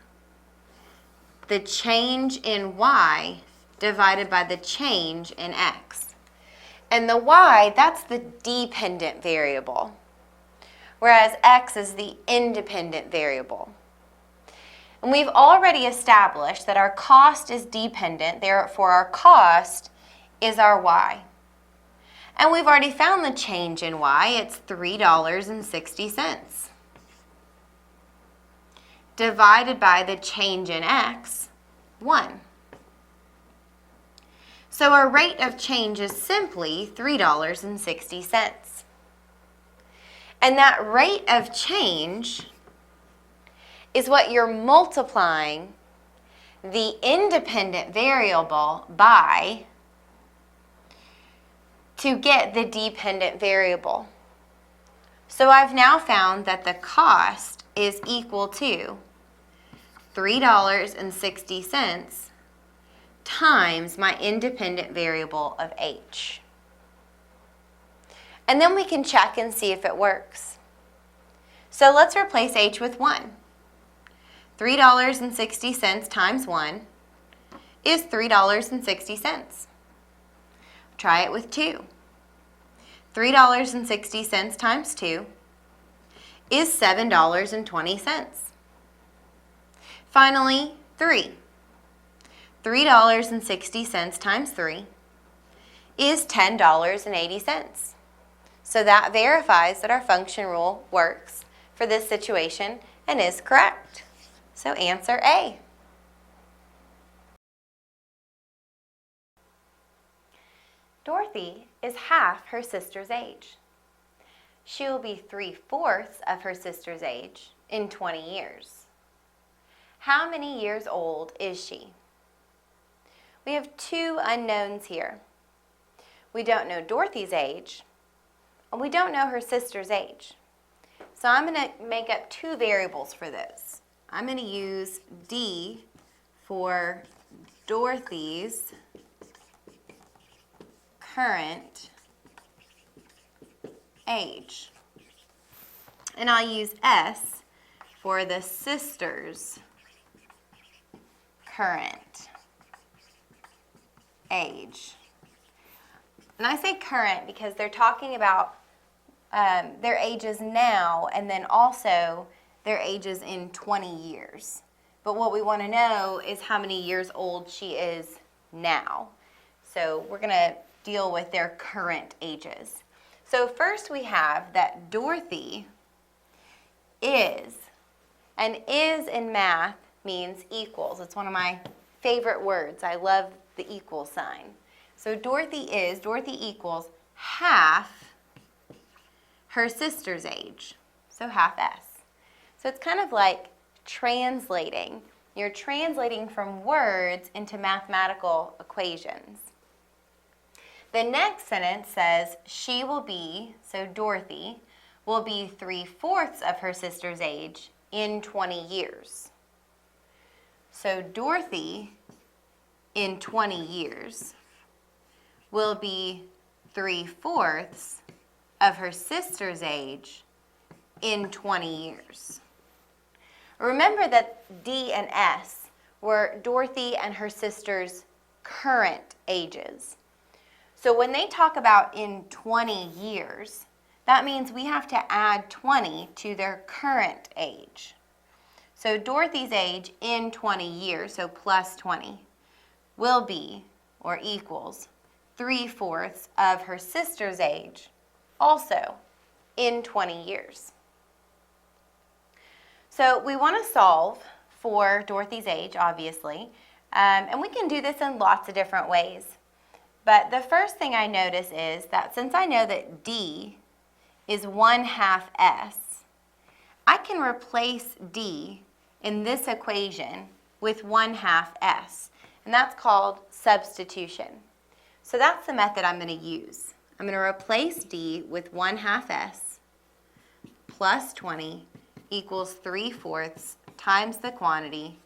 the change in Y divided by the change in X. And the Y, that's the dependent variable, whereas X is the independent variable. And we've already established that our cost is dependent, therefore our cost is our Y. And we've already found the change in Y, it's $3.60. Divided by the change in X, 1. So our rate of change is simply $3.60. And that rate of change is what you're multiplying the independent variable by to get the dependent variable. So I've now found that the cost is equal to $3.60 times my independent variable of H. And then we can check and see if it works. So let's replace H with 1. $3.60 times 1 is $3.60. Try it with 2. $3.60 times 2 is $7.20. Finally, 3. $3.60 times 3 is $10.80. So that verifies that our function rule works for this situation and is correct. So answer A. Dorothy is half her sister's age. She will be 3/4 of her sister's age in 20 years. How many years old is she? We have two unknowns here. We don't know Dorothy's age, and we don't know her sister's age. So I'm going to make up two variables for those. I'm going to use D for Dorothy's current age. And I'll use S for the sister's current age. And I say current because they're talking about their ages now and then also their ages in 20 years. But what we want to know is how many years old she is now. So we're going to deal with their current ages. So first we have that Dorothy is, and is in math means equals. It's one of my favorite words. I love the equal sign. So Dorothy equals half her sister's age. So half S. So it's kind of like translating. You're translating from words into mathematical equations. The next sentence says she will be, so Dorothy, will be 3/4 of her sister's age in 20 years. So Dorothy in 20 years will be 3/4 of her sister's age in 20 years. Remember that D and S were Dorothy and her sister's current ages. So when they talk about in 20 years, that means we have to add 20 to their current age. So Dorothy's age in 20 years, so plus 20, will be, or equals, 3/4 of her sister's age, also in 20 years. So we want to solve for Dorothy's age, obviously, and we can do this in lots of different ways. But the first thing I notice is that since I know that D is 1/2 S, I can replace D in this equation with 1/2 S, and that's called substitution. So that's the method I'm going to use. I'm going to replace D with 1/2 S plus 20 equals 3/4 times the quantity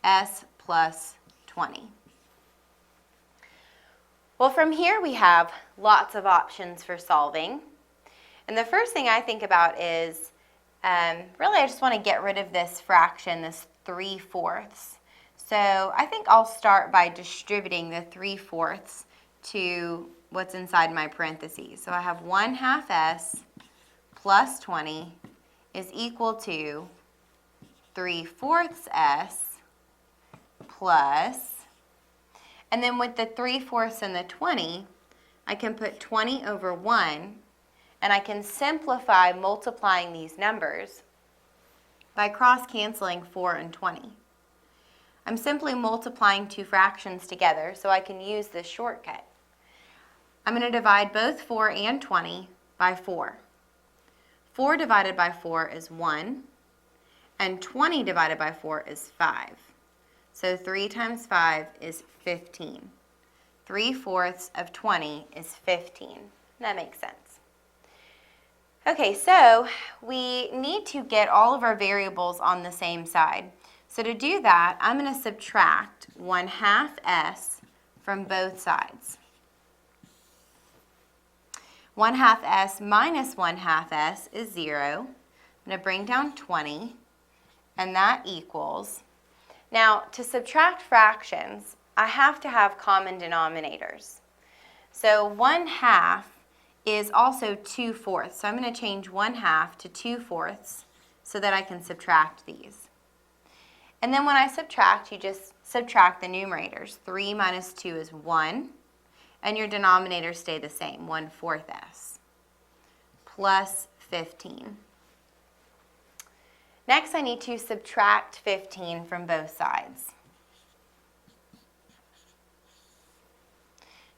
S plus 20. Well, from here we have lots of options for solving. And the first thing I think about is, really I just want to get rid of this fraction, this 3/4. So I think I'll start by distributing the 3/4 to what's inside my parentheses. So I have 1/2 S plus 20 is equal to 3/4 S plus, and then with the 3/4 and the 20, I can put 20 over 1, and I can simplify multiplying these numbers by cross-canceling 4 and 20. I'm simply multiplying two fractions together, so I can use this shortcut. I'm going to divide both 4 and 20 by 4. 4 divided by 4 is 1, and 20 divided by 4 is 5. So 3 times 5 is 15. 3/4 of 20 is 15. That makes sense. Okay, so we need to get all of our variables on the same side. So to do that, I'm going to subtract 1/2 S from both sides. 1/2 S minus 1/2 S is 0. I'm going to bring down 20, and that equals. Now, to subtract fractions, I have to have common denominators. So 1/2 is also 2/4. So I'm going to change 1/2 to 2/4 so that I can subtract these. And then when I subtract, you just subtract the numerators. 3 minus 2 is 1, and your denominators stay the same, 1/4 S, plus 15. Next, I need to subtract 15 from both sides.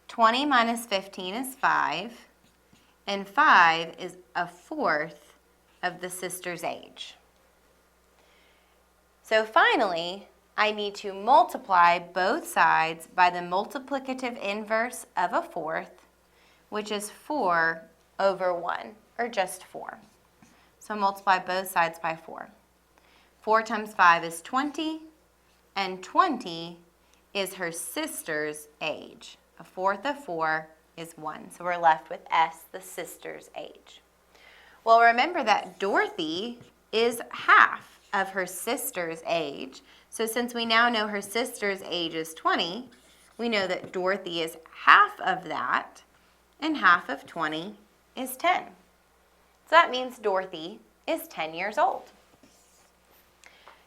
20 minus 15 is 5, and 5 is 1/4 of the sister's age. So finally, I need to multiply both sides by the multiplicative inverse of 1/4, which is 4 over 1, or just 4. So multiply both sides by 4. 4 times 5 is 20, and 20 is her sister's age. 1/4 of 4 is 1. So we're left with S, the sister's age. Well, remember that Dorothy is half of her sister's age. So since we now know her sister's age is 20, we know that Dorothy is half of that, and half of 20 is 10. So that means Dorothy is 10 years old.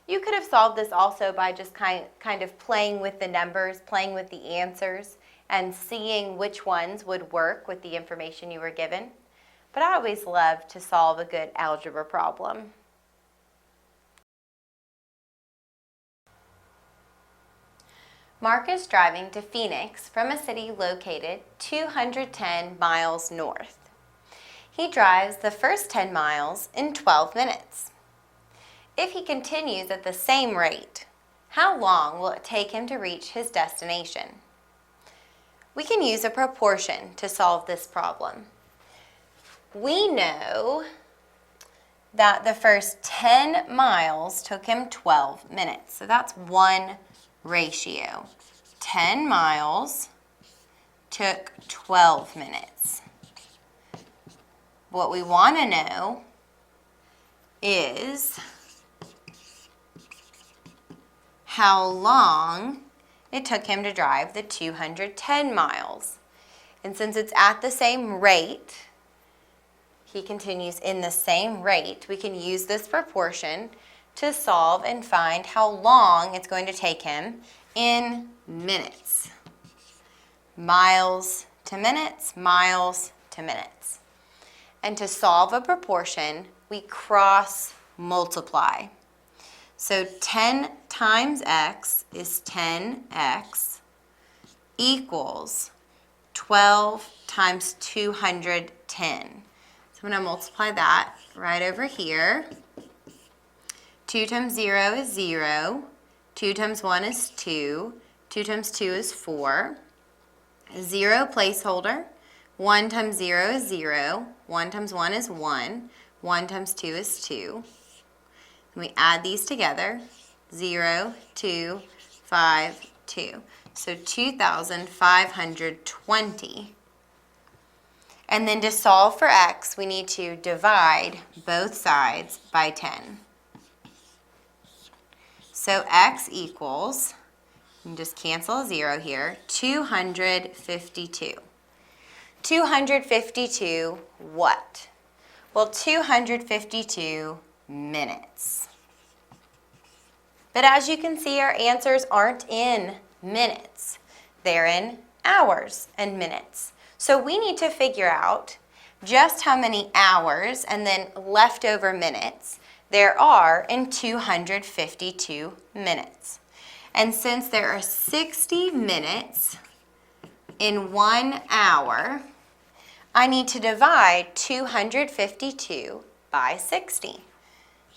You could have solved this also by just kind of playing with the numbers, playing with the answers, and seeing which ones would work with the information you were given. But I always love to solve a good algebra problem. Mark is driving to Phoenix from a city located 210 miles north. He drives the first 10 miles in 12 minutes. If he continues at the same rate, how long will it take him to reach his destination? We can use a proportion to solve this problem. We know that the first 10 miles took him 12 minutes. So that's one ratio. 10 miles took 12 minutes. What we want to know is how long it took him to drive the 210 miles. And since it's at the same rate, he continues in the same rate, we can use this proportion to solve and find how long it's going to take him in minutes. Miles to minutes, miles to minutes. And to solve a proportion, we cross multiply. So 10 times x is 10x equals 12 times 210. So I'm going to multiply that right over here. 2 times 0 is 0. 2 times 1 is 2. 2 times 2 is 4. 0 placeholder. 1 times 0 is 0. 1 times 1 is 1. 1 times 2 is 2. And we add these together. 0, 2, 5, 2. So 2,520. And then to solve for x, we need to divide both sides by 10. So x equals, you can just cancel a 0 here, 252. 252 what? Well, 252 minutes. But as you can see, our answers aren't in minutes. They're in hours and minutes. So we need to figure out just how many hours and then leftover minutes there are in 252 minutes. And since there are 60 minutes in 1 hour, I need to divide 252 by 60.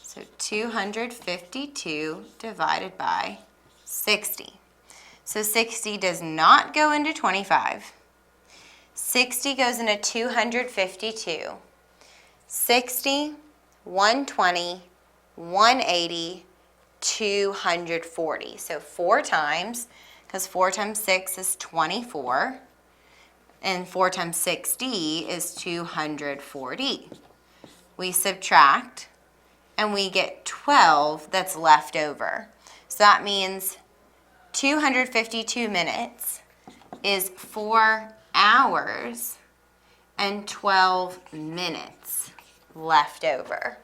So 252 divided by 60. So 60 does not go into 25. 60 goes into 252. 60, 120, 180, 240. So 4 times, because 4 times 6 is 24, and 4 times 60 is 240. We subtract, and we get 12 that's left over. So that means 252 minutes is 4 hours and 12 minutes left over.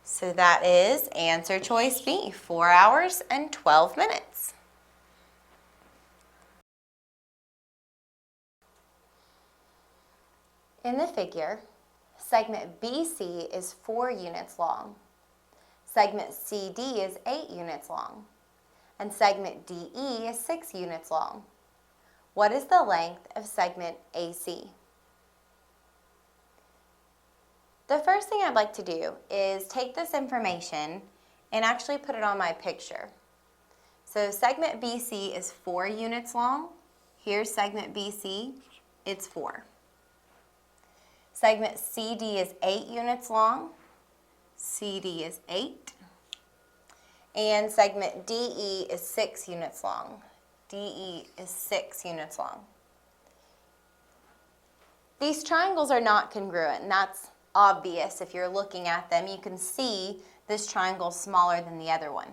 So that is answer choice B, 4 hours and 12 minutes. In the figure, segment BC is 4 units long, segment CD is 8 units long, and segment DE is 6 units long. What is the length of segment AC? The first thing I'd like to do is take this information and actually put it on my picture. So segment BC is 4 units long. Here's segment BC, it's 4. Segment CD is 8 units long. CD is 8. And segment DE is 6 units long. DE is 6 units long. These triangles are not congruent, and that's obvious. If you're looking at them, you can see this triangle smaller than the other one.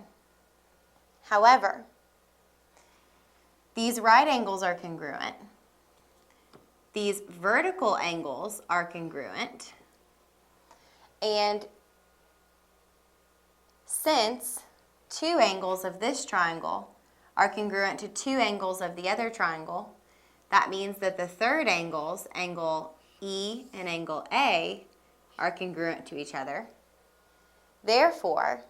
However, these right angles are congruent. These vertical angles are congruent. And since 2 angles of this triangle are congruent to 2 angles of the other triangle, that means that the third angles, angle E and angle A, are congruent to each other. Therefore,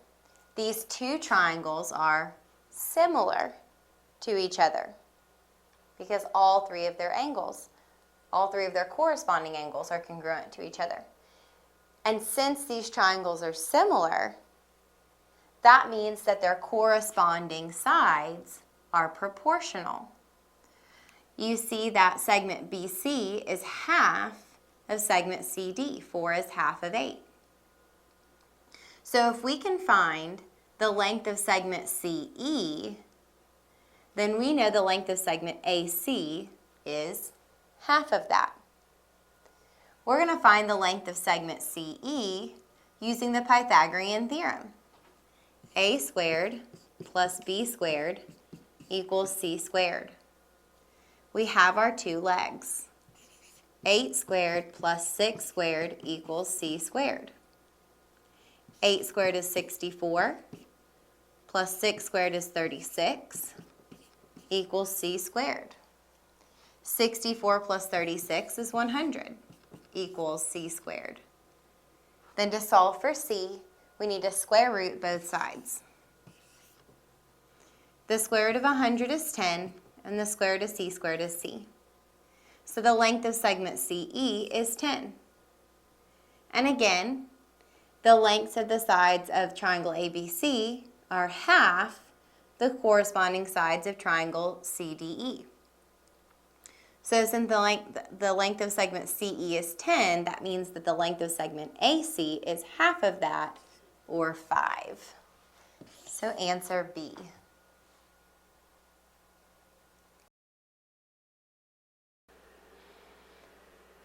these 2 triangles are similar to each other because all 3 of their corresponding angles are congruent to each other. And since these triangles are similar, that means that their corresponding sides are proportional. You see that segment BC is half of segment CD. 4 is half of 8. So if we can find the length of segment CE, then we know the length of segment AC is half of that. We're going to find the length of segment CE, using the Pythagorean theorem. A squared plus B squared equals C squared. We have our two legs. 8 squared plus 6 squared equals C squared. 8 squared is 64, plus 6 squared is 36, equals C squared. 64 plus 36 is 100, equals C squared. Then to solve for C, we need to square root both sides. The square root of 100 is 10, and the square root of C squared is C. So the length of segment CE is 10. And again, the lengths of the sides of triangle ABC are half the corresponding sides of triangle CDE. So since the length of segment CE is 10, that means that the length of segment AC is half of that, or 5. So answer B.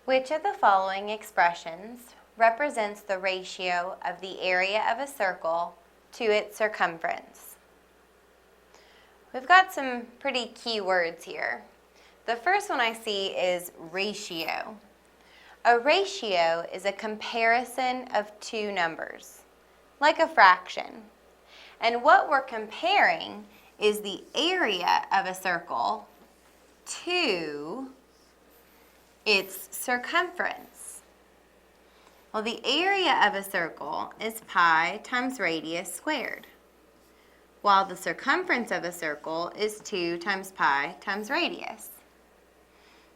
Which of the following expressions represents the ratio of the area of a circle to its circumference? We've got some pretty key words here. The first one I see is ratio. A ratio is a comparison of two numbers, like a fraction. And what we're comparing is the area of a circle to its circumference. Well, the area of a circle is pi times radius squared, while the circumference of a circle is 2 times pi times radius.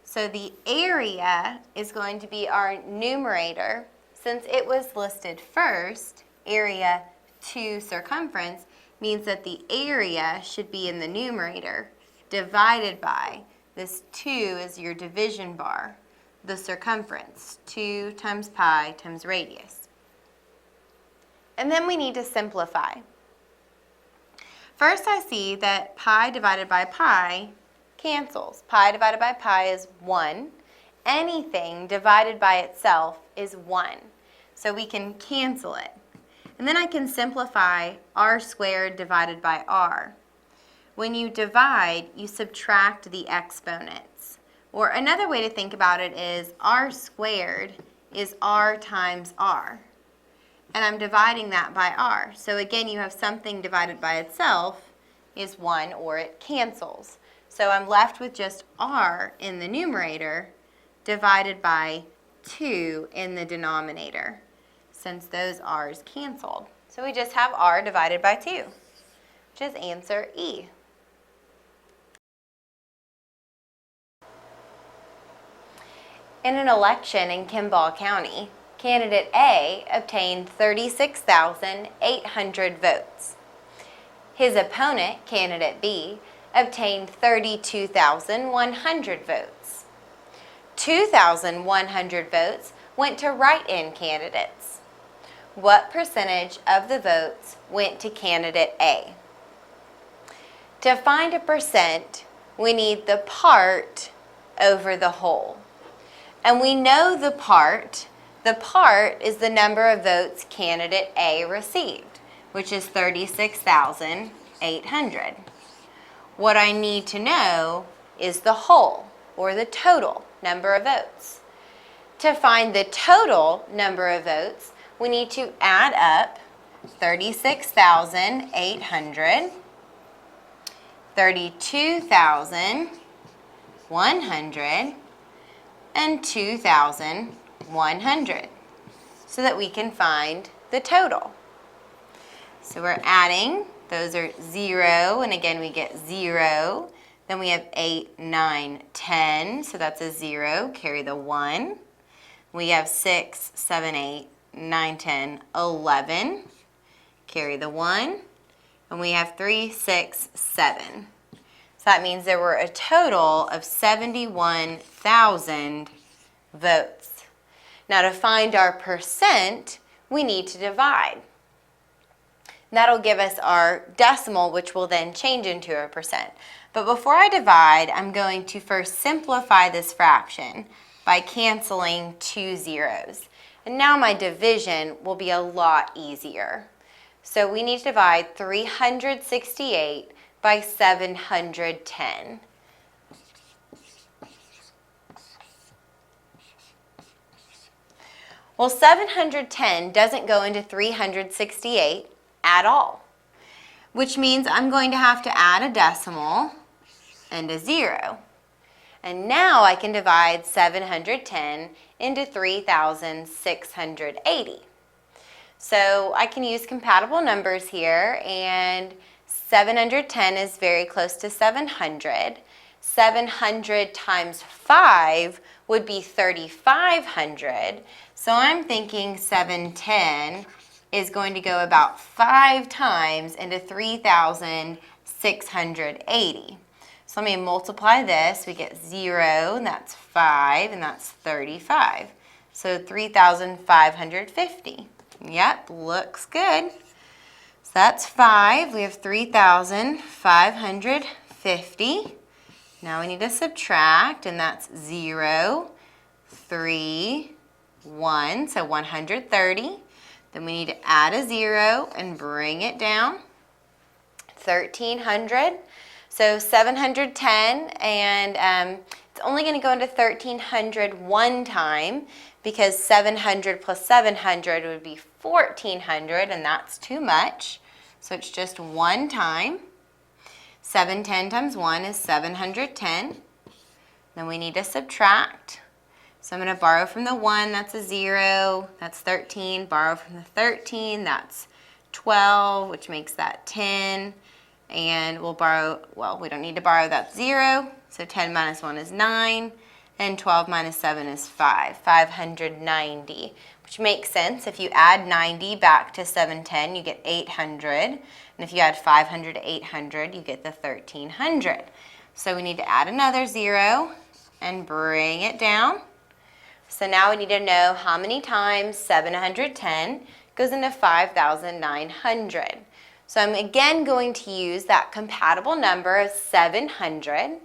So the area is going to be our numerator. Since it was listed first, area to circumference means that the area should be in the numerator, divided by, this 2 is your division bar, the circumference, 2 times pi times radius. And then we need to simplify. First I see that pi divided by pi cancels. Pi divided by pi is 1. Anything divided by itself is 1. So we can cancel it. And then I can simplify r squared divided by r. When you divide, you subtract the exponents. Or another way to think about it is r squared is r times r. And I'm dividing that by r. So again, you have something divided by itself is 1, or it cancels. So I'm left with just r in the numerator divided by 2 in the denominator, since those r's canceled. So we just have r divided by 2, which is answer E. In an election in Kimball County, candidate A obtained 36,800 votes. His opponent, candidate B, obtained 32,100 votes. 2,100 votes went to write-in candidates. What percentage of the votes went to candidate A? To find a percent, we need the part over the whole. And we know the part. The part is the number of votes candidate A received, which is 36,800. What I need to know is the whole, or the total number of votes. To find the total number of votes, we need to add up 36,800, 32,100, and 2,100, so that we can find the total. So we're adding, those are 0, and again we get 0. Then we have 8, 9, 10, so that's a 0, carry the 1. We have 6, 7, 8, 9, 10, 11, carry the 1. And we have 3, 6, 7. So that means there were a total of 71,000 votes. Now to find our percent, we need to divide. That'll give us our decimal, which will then change into a percent. But before I divide, I'm going to first simplify this fraction by canceling 2 zeros. And now my division will be a lot easier. So we need to divide 368 by 710. Well, 710 doesn't go into 368 at all, which means I'm going to have to add a decimal and a 0. And now I can divide 710 into 3,680. So I can use compatible numbers here, and 710 is very close to 700. 700 times 5 would be 3,500. So I'm thinking 710 is going to go about 5 times into 3,680. So let me multiply this. We get 0, and that's 5, and that's 35. So 3,550. Yep, looks good. So that's 5. We have 3,550. Now we need to subtract, and that's 0, 3, 1, so 130. Then we need to add a 0 and bring it down. 1,300. So 710, and it's only going to go into 1,300 one time, because 700 plus 700 would be 1,400, and that's too much. So it's just one time. 710 times 1 is 710. Then we need to subtract. So I'm going to borrow from the 1, that's a 0, that's 13. Borrow from the 13, that's 12, which makes that 10. And we'll borrow, well, we don't need to borrow, that's 0. So 10 minus 1 is 9. And 12 minus 7 is 5, 590, which makes sense. If you add 90 back to 710, you get 800. And if you add 500 to 800, you get the 1,300. So we need to add another 0 and bring it down. So now we need to know how many times 710 goes into 5,900. So I'm again going to use that compatible number of 700.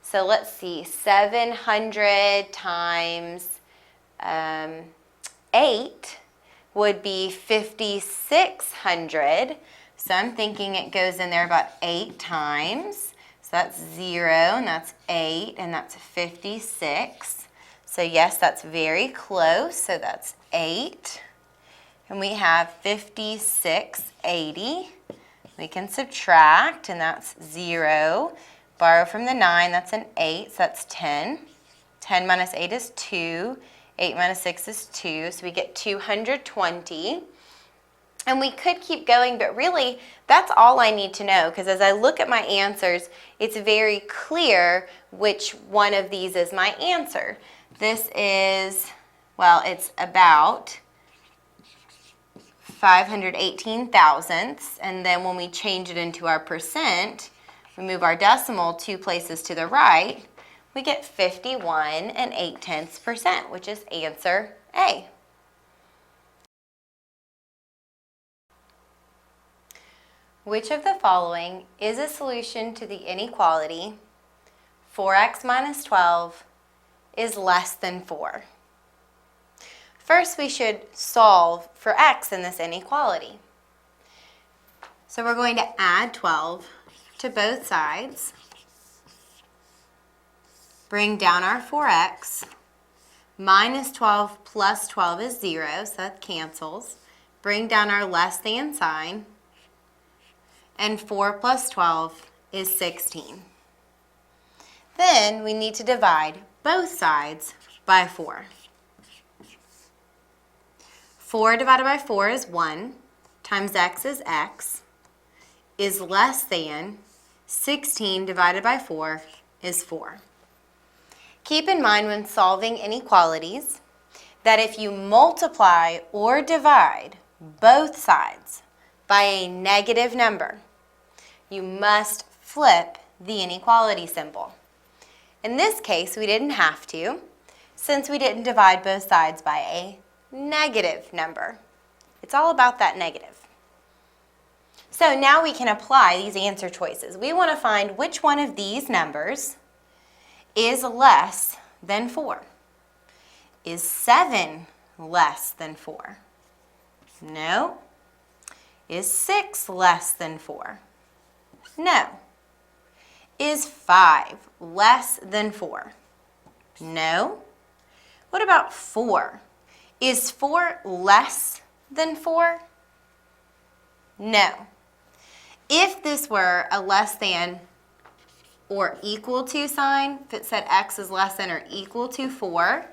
So let's see, 700 times 8 would be 5,600. So I'm thinking it goes in there about 8 times. So that's 0, and that's 8, and that's 56. So yes, that's very close. So that's 8. And we have 5,680. We can subtract, and that's 0. Borrow from the 9, that's an 8, so that's 10. 10 minus 8 is 2. 8 minus 6 is 2, so we get 220. And we could keep going, but really, that's all I need to know, because as I look at my answers, it's very clear which one of these is my answer. This is, well, it's about 518 thousandths, and then when we change it into our percent, we move our decimal 2 places to the right, we get 51 8/10%, which is answer A. Which of the following is a solution to the inequality 4x minus 12 is less than 4? First, we should solve for x in this inequality. So we're going to add 12 to both sides, bring down our 4x, minus 12 plus 12 is 0, so that cancels. Bring down our less than sign, and 4 plus 12 is 16. Then we need to divide both sides by 4. 4 divided by 4 is 1, times x is x, is less than 16 divided by 4 is 4. Keep in mind when solving inequalities that if you multiply or divide both sides by a negative number, you must flip the inequality symbol. In this case, we didn't have to, since we didn't divide both sides by a negative number. It's all about that negative. So now we can apply these answer choices. We want to find which one of these numbers is less than 4. Is 7 less than 4? No. Is 6 less than 4? No. Is 5 less than 4? No. What about 4? Is 4 less than 4? No. If this were a less than or equal to sign, if it said x is less than or equal to 4,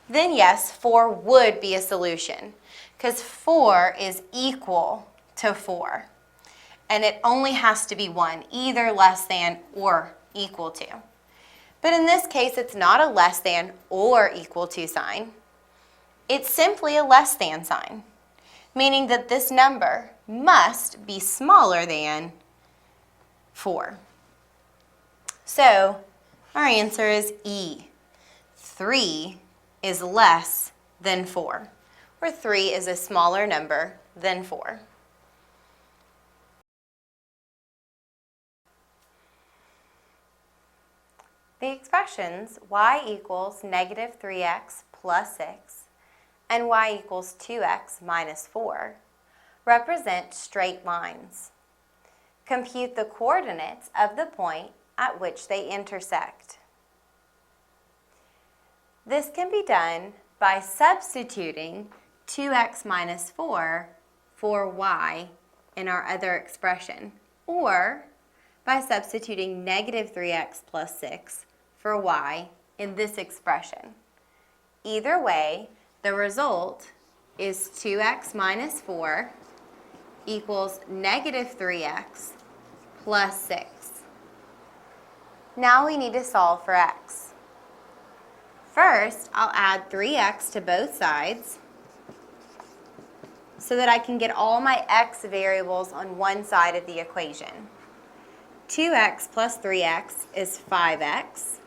then yes, 4 would be a solution because 4 is equal to 4. And it only has to be one, either less than or equal to. But in this case, it's not a less than or equal to sign. It's simply a less than sign, meaning that this number must be smaller than 4. So our answer is E. 3 is less than 4, where 3 is a smaller number than 4. The expressions y equals negative 3x plus 6 and y equals 2x minus 4 represent straight lines. Compute the coordinates of the point at which they intersect. This can be done by substituting 2x minus 4 for y in our other expression, or by substituting negative 3x plus 6 for y in this expression. Either way, the result is 2x minus 4 equals negative 3x plus 6. Now we need to solve for x. First, I'll add 3x to both sides so that I can get all my x variables on one side of the equation. 2x plus 3x is 5x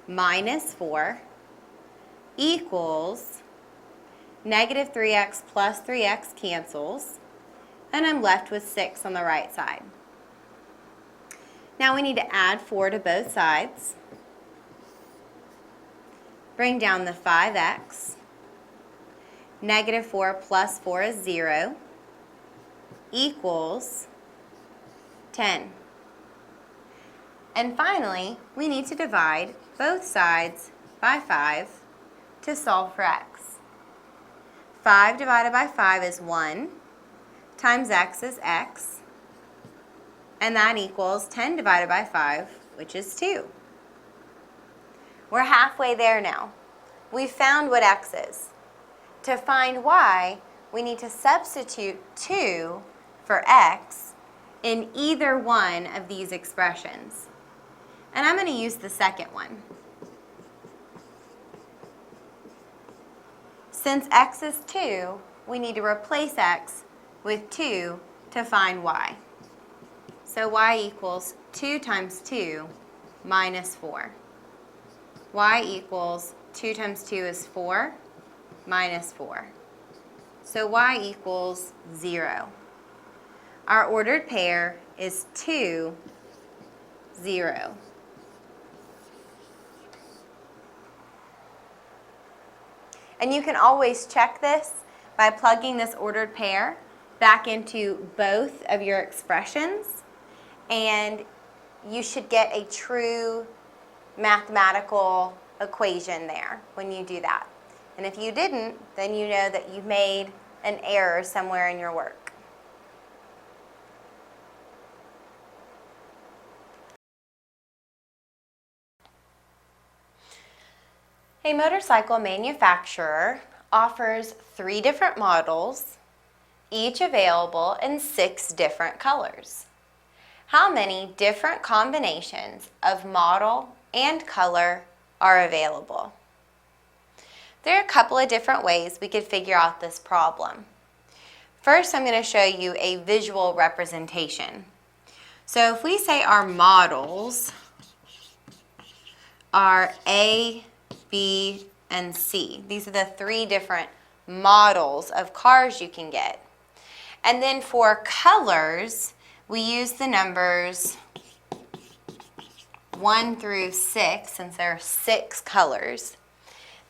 minus 4 equals negative 3x plus 3x cancels, and I'm left with 6 on the right side. Now we need to add 4 to both sides. Bring down the 5x. Negative 4 plus 4 is 0 equals 10. And finally, we need to divide both sides by 5 to solve for x. 5 divided by 5 is 1, times x is x, and that equals 10 divided by 5, which is 2. We're halfway there now. We've found what x is. To find y, we need to substitute 2 for x in either one of these expressions. And I'm going to use the second one. Since x is 2, we need to replace x with 2 to find y. So y equals 2 times 2 minus 4. Y equals 2 times 2 is 4 minus 4. So y equals 0. Our ordered pair is 2, 0. And you can always check this by plugging this ordered pair back into both of your expressions, and you should get a true mathematical equation there when you do that. And if you didn't, then you know that you made an error somewhere in your work. A motorcycle manufacturer offers 3 different models, each available in 6 different colors. How many different combinations of model and color are available? There are a couple of different ways we could figure out this problem. First, I'm going to show you a visual representation. So if we say our models are A, B, and C. These are the 3 different models of cars you can get. And then for colors, we use the numbers 1 through 6, since there are 6 colors.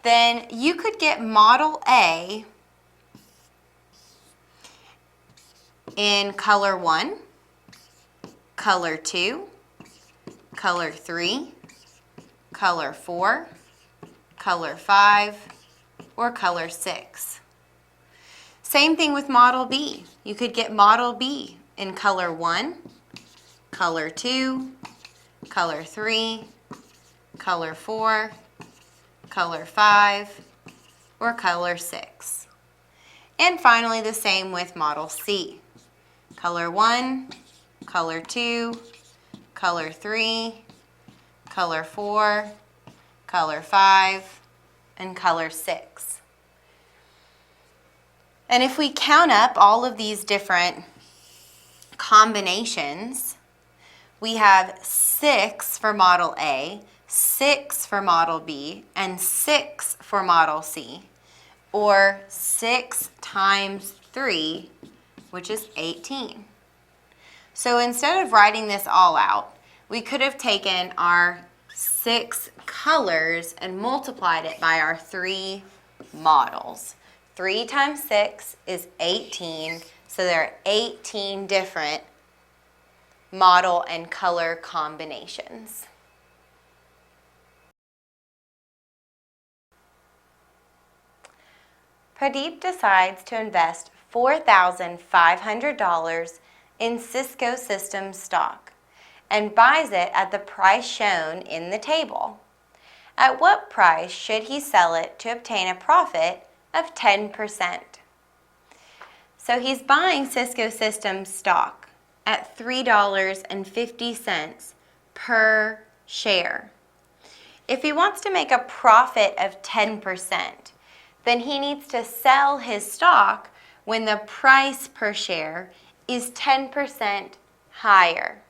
then you could get Model A in color 1, color 2, color 3, color 4, color 5, or color 6. Same thing with Model B. You could get Model B in color 1, color 2, color 3, color 4, color 5, or color 6. And finally, the same with Model C. Color 1, color 2, color 3, color 4, color 5, and color 6. And if we count up all of these different combinations, we have 6 for Model A, 6 for Model B, and 6 for Model C, or 6 times 3, which is 18. So instead of writing this all out, we could have taken our 6 colors and multiplied it by our 3 models. 3 times 6 is 18, so there are 18 different model and color combinations. Pradeep decides to invest $4,500 in Cisco Systems stock and buys it at the price shown in the table. At what price should he sell it to obtain a profit of 10%? So he's buying Cisco Systems stock at $3.50 per share. If he wants to make a profit of 10%, then he needs to sell his stock when the price per share is 10% higher.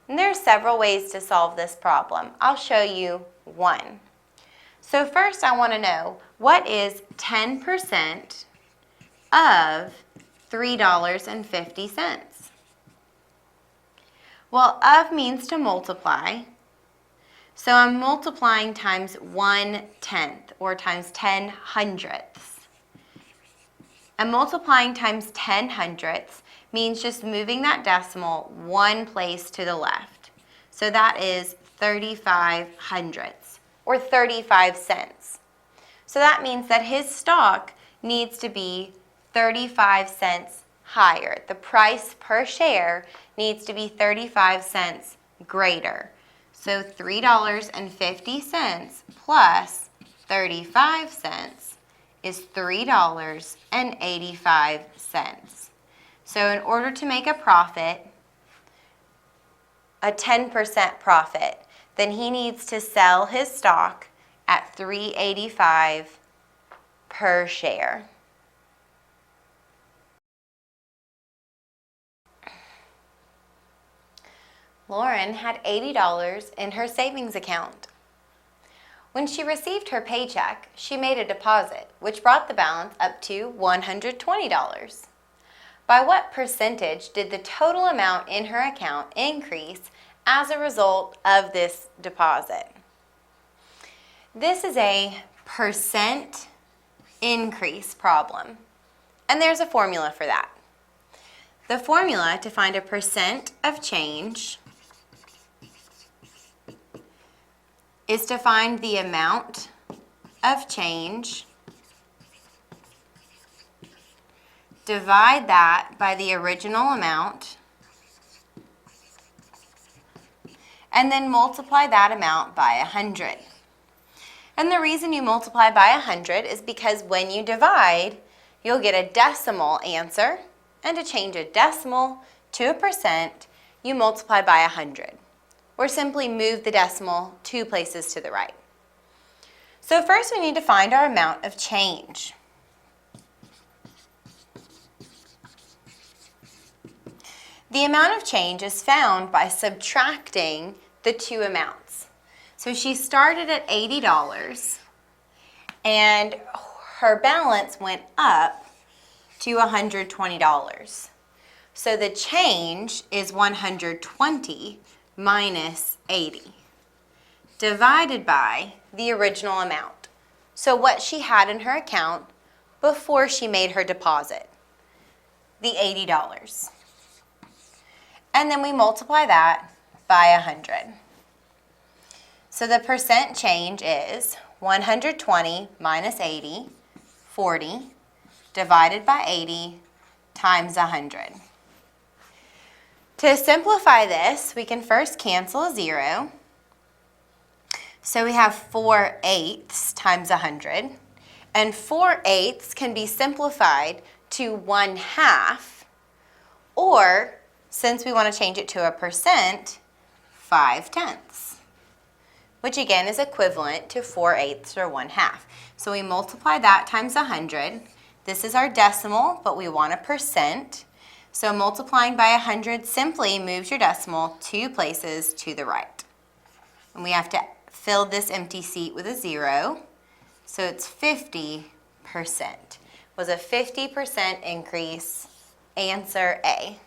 And there are several ways to solve this problem. I'll show you one. So first I want to know, what is 10% of $3.50? Well, of means to multiply. So I'm multiplying times 1/10 or times 10 hundredths. And multiplying times 10 hundredths means just moving that decimal one place to the left. So that is 35 hundredths or 35 cents. So that means that his stock needs to be 35 cents higher. The price per share needs to be 35 cents greater. So $3.50 plus 35 cents is $3.85. So in order to make a profit, a 10% profit, then he needs to sell his stock at $3.85 per share. Lauren had $80 in her savings account. When she received her paycheck, she made a deposit, which brought the balance up to $120. By what percentage did the total amount in her account increase as a result of this deposit? This is a percent increase problem, and there's a formula for that. The formula to find a percent of change is to find the amount of change, divide that by the original amount, and then multiply that amount by 100. And the reason you multiply by 100 is because when you divide, you'll get a decimal answer, and to change a decimal to a percent, you multiply by 100. Or simply move the decimal 2 places to the right. So first we need to find our amount of change. The amount of change is found by subtracting the 2 amounts. So she started at $80 and her balance went up to $120. So the change is 120 minus 80, divided by the original amount. So what she had in her account before she made her deposit, the $80. And then we multiply that by 100. So the percent change is 120 minus 80, 40, divided by 80 times 100. To simplify this, we can first cancel a 0. So we have 4/8 times 100. And 4/8 can be simplified to 1/2, or since we want to change it to a percent, 5/10, which again is equivalent to 4/8 or 1/2. So we multiply that times 100. This is our decimal, but we want a percent. So multiplying by 100 simply moves your decimal 2 places to the right. And we have to fill this empty seat with a 0. So it's 50%. Was a 50% increase. Answer A.